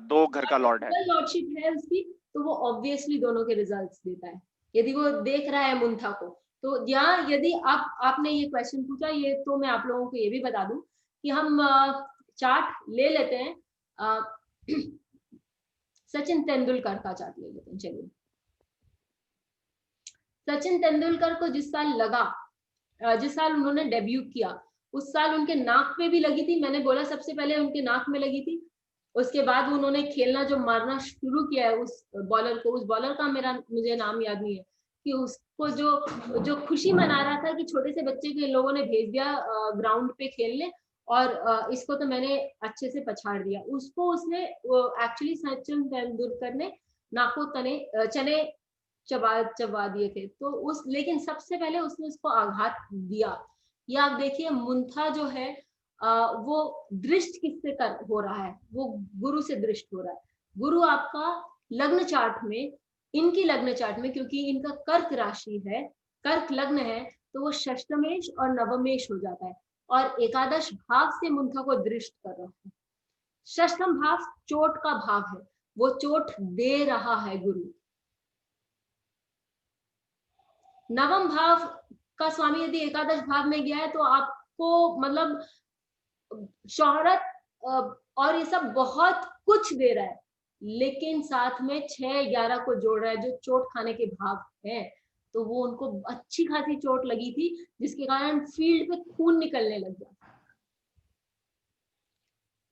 2 घर का लॉर्ड है, लॉर्डशिप है उसकी, तो वो ऑब्वियसली दोनों के रिजल्ट्स देता है यदि वो देख रहा है मुंथा को। तो यहाँ यदि आपने ये क्वेश्चन पूछा, ये तो मैं आप लोगों को ये भी बता दूं कि हम चार्ट ले लेते हैं, सचिन तेंदुलकर का चार्ट ले लेते हैं। चलिए, सचिन तेंदुलकर को जिस साल उन्होंने डेब्यू किया, उस साल उनके नाक पे भी लगी थी। मैंने बोला सबसे पहले उनके नाक में लगी थी, उसके बाद उन्होंने खेलना जो मारना शुरू किया है उस बॉलर को, उस बॉलर का मुझे नाम याद नहीं है, कि उसको जो खुशी मना रहा था कि छोटे से बच्चे को इन लोगों ने भेज दिया ग्राउंड पे खेलने, और इसको तो मैंने अच्छे से पछाड़ दिया। उसको उसने एक्चुअली सचिन तेंदुलकर ने नाको चने चबा दिए थे, तो लेकिन सबसे पहले उसने उसको आघात दिया। ये आप देखिए, मुंथा जो है वो दृष्ट किससे हो रहा है? वो गुरु से दृष्ट हो रहा है। गुरु आपका लग्न चार्ट में, इनकी लग्न चार्ट में, क्योंकि इनका कर्क राशि है, कर्क लग्न है, तो वो षष्टमेश और नवमेश हो जाता है, और एकादश भाव से मुंथा को दृष्ट कर रहा है। षष्ठम भाव चोट का भाव है, वो चोट दे रहा है गुरु। नवम भाव का स्वामी यदि एकादश भाव में गया है, तो आपको मतलब शोहरत और ये सब बहुत कुछ दे रहा है, लेकिन साथ में 6-11 को जोड़ रहा है जो चोट खाने के भाव है। तो वो उनको अच्छी खासी चोट लगी थी, जिसके कारण फील्ड पे खून निकलने लग गया।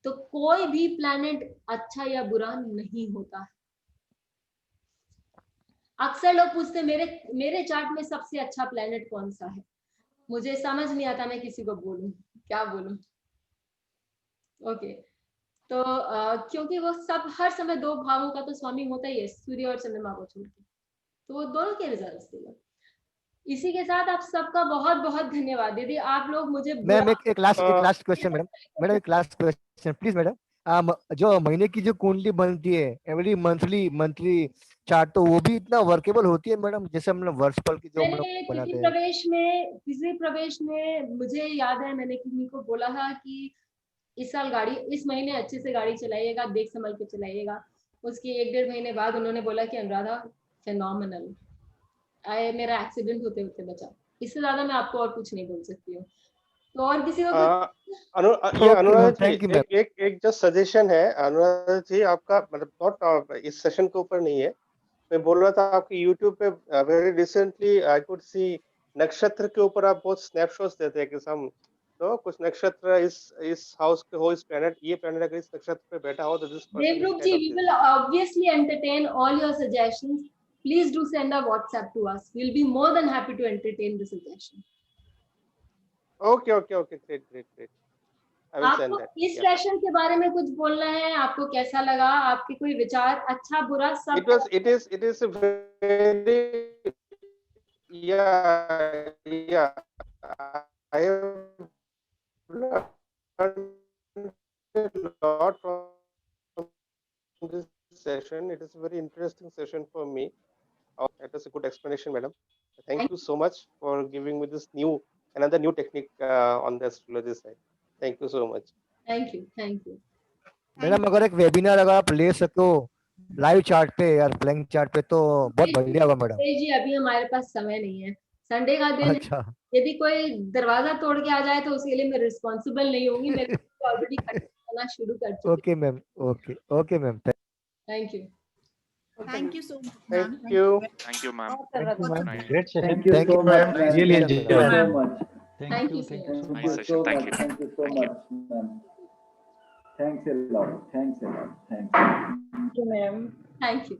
तो कोई भी प्लैनेट अच्छा या बुरा नहीं होता है। अक्सर लोग पूछते हैं मेरे चार्ट में सबसे अच्छा प्लैनेट कौन सा है? मुझे समझ नहीं आता मैं किसी को बोलूं, क्या बोलूं। ओके, तो क्योंकि वो सब हर समय 2 भावों का तो स्वामी होता ही है, सूर्य और चंद्रमा को छोड़ के, तो वो दोनों के रिजल्ट्स देगा। इसी के साथ आप सबका बहुत बहुत धन्यवाद। यदि आप लोग मुझे मैम एक लास्ट क्वेश्चन मैडम, एक लास्ट क्वेश्चन प्लीज मैडम। जो महीने की जो कुंडली बनती है एवरी मंथली चार्ट, तो वो भी इतना वर्केबल होती है मैडम, जैसे हम लोग वर्षफल की जो हम लोग मैंने बनाते हैं? किसी प्रवेश में मुझे याद है मैंने किन्हीं को बोला था कि इस साल गाड़ी, इस महीने अच्छे से गाड़ी चलाइएगा, देख संभल के चलाइएगा। उसके 1-1.5 महीने बाद उन्होंने बोला कि अनुराधा फेनोमेनल, मेरा एक्सीडेंट होते होते बचा। इससे ज्यादा मैं आपको और कुछ नहीं बोल सकती हूँ। तो और किसी को कुछ? अनुराधा जी, थैंक यू मैम। एक जो सजेशन है अनुराधा जी, आपका मतलब नॉट इस सेशन के ऊपर नहीं है, मैं बोल रहा था आपके YouTube पे very recently I could see नक्षत्र के ऊपर आप बहुत स्नैपशॉट्स देते हैं कि सम तो कुछ नक्षत्र इस हाउस के हो, इस प्लेनेट, ये प्लेनेट अगर इस नक्षत्र पे बैठा हो तो this person is Devrup ji, kind of we this. will obviously entertain all your suggestions. Please do send a WhatsApp to us. We'll be more than happy to entertain the suggestion. Okay, great, I will send आपको that. इस session के बारे में कुछ बोलना है? आपको कैसा लगा? आपके कोई विचार, अच्छा बुरा सब? it is a very yeah I have learned a lot from this session. It is a very interesting session for me. It was a good explanation, madam. Thank you so much for giving me this another new technique on the astrology side. Thank you so much. Thank you. Madam अगर एक webinar अगर आप ले सको live chart पे या blank chart पे तो बहुत बढ़िया होगा मैडम। जी अभी हमारे पास समय नहीं है, संडे का दिन है। अच्छा, यदि कोई दरवाजा तोड़ के आ जाए तो उसके लिए मैं रिस्पॉन्सिबल नहीं होंगी। मैं ऑलरेडी करना शुरू कर चुकी okay ma'am, okay ma'am. Thank you. Thank you so much, Thank ma'am. you. Thank you, ma'am. Thank you, ma'am. Nice. Great session. Thank you Thank so you, much, ma'am. ma'am. Really Thank enjoyed you it. so much. Thank you so Thank much. you Nice so session. Thank much. you. Thank you so Thank you. much, ma'am. Thanks a lot. Thanks a lot. Thanks. Thank you, ma'am. Thank you.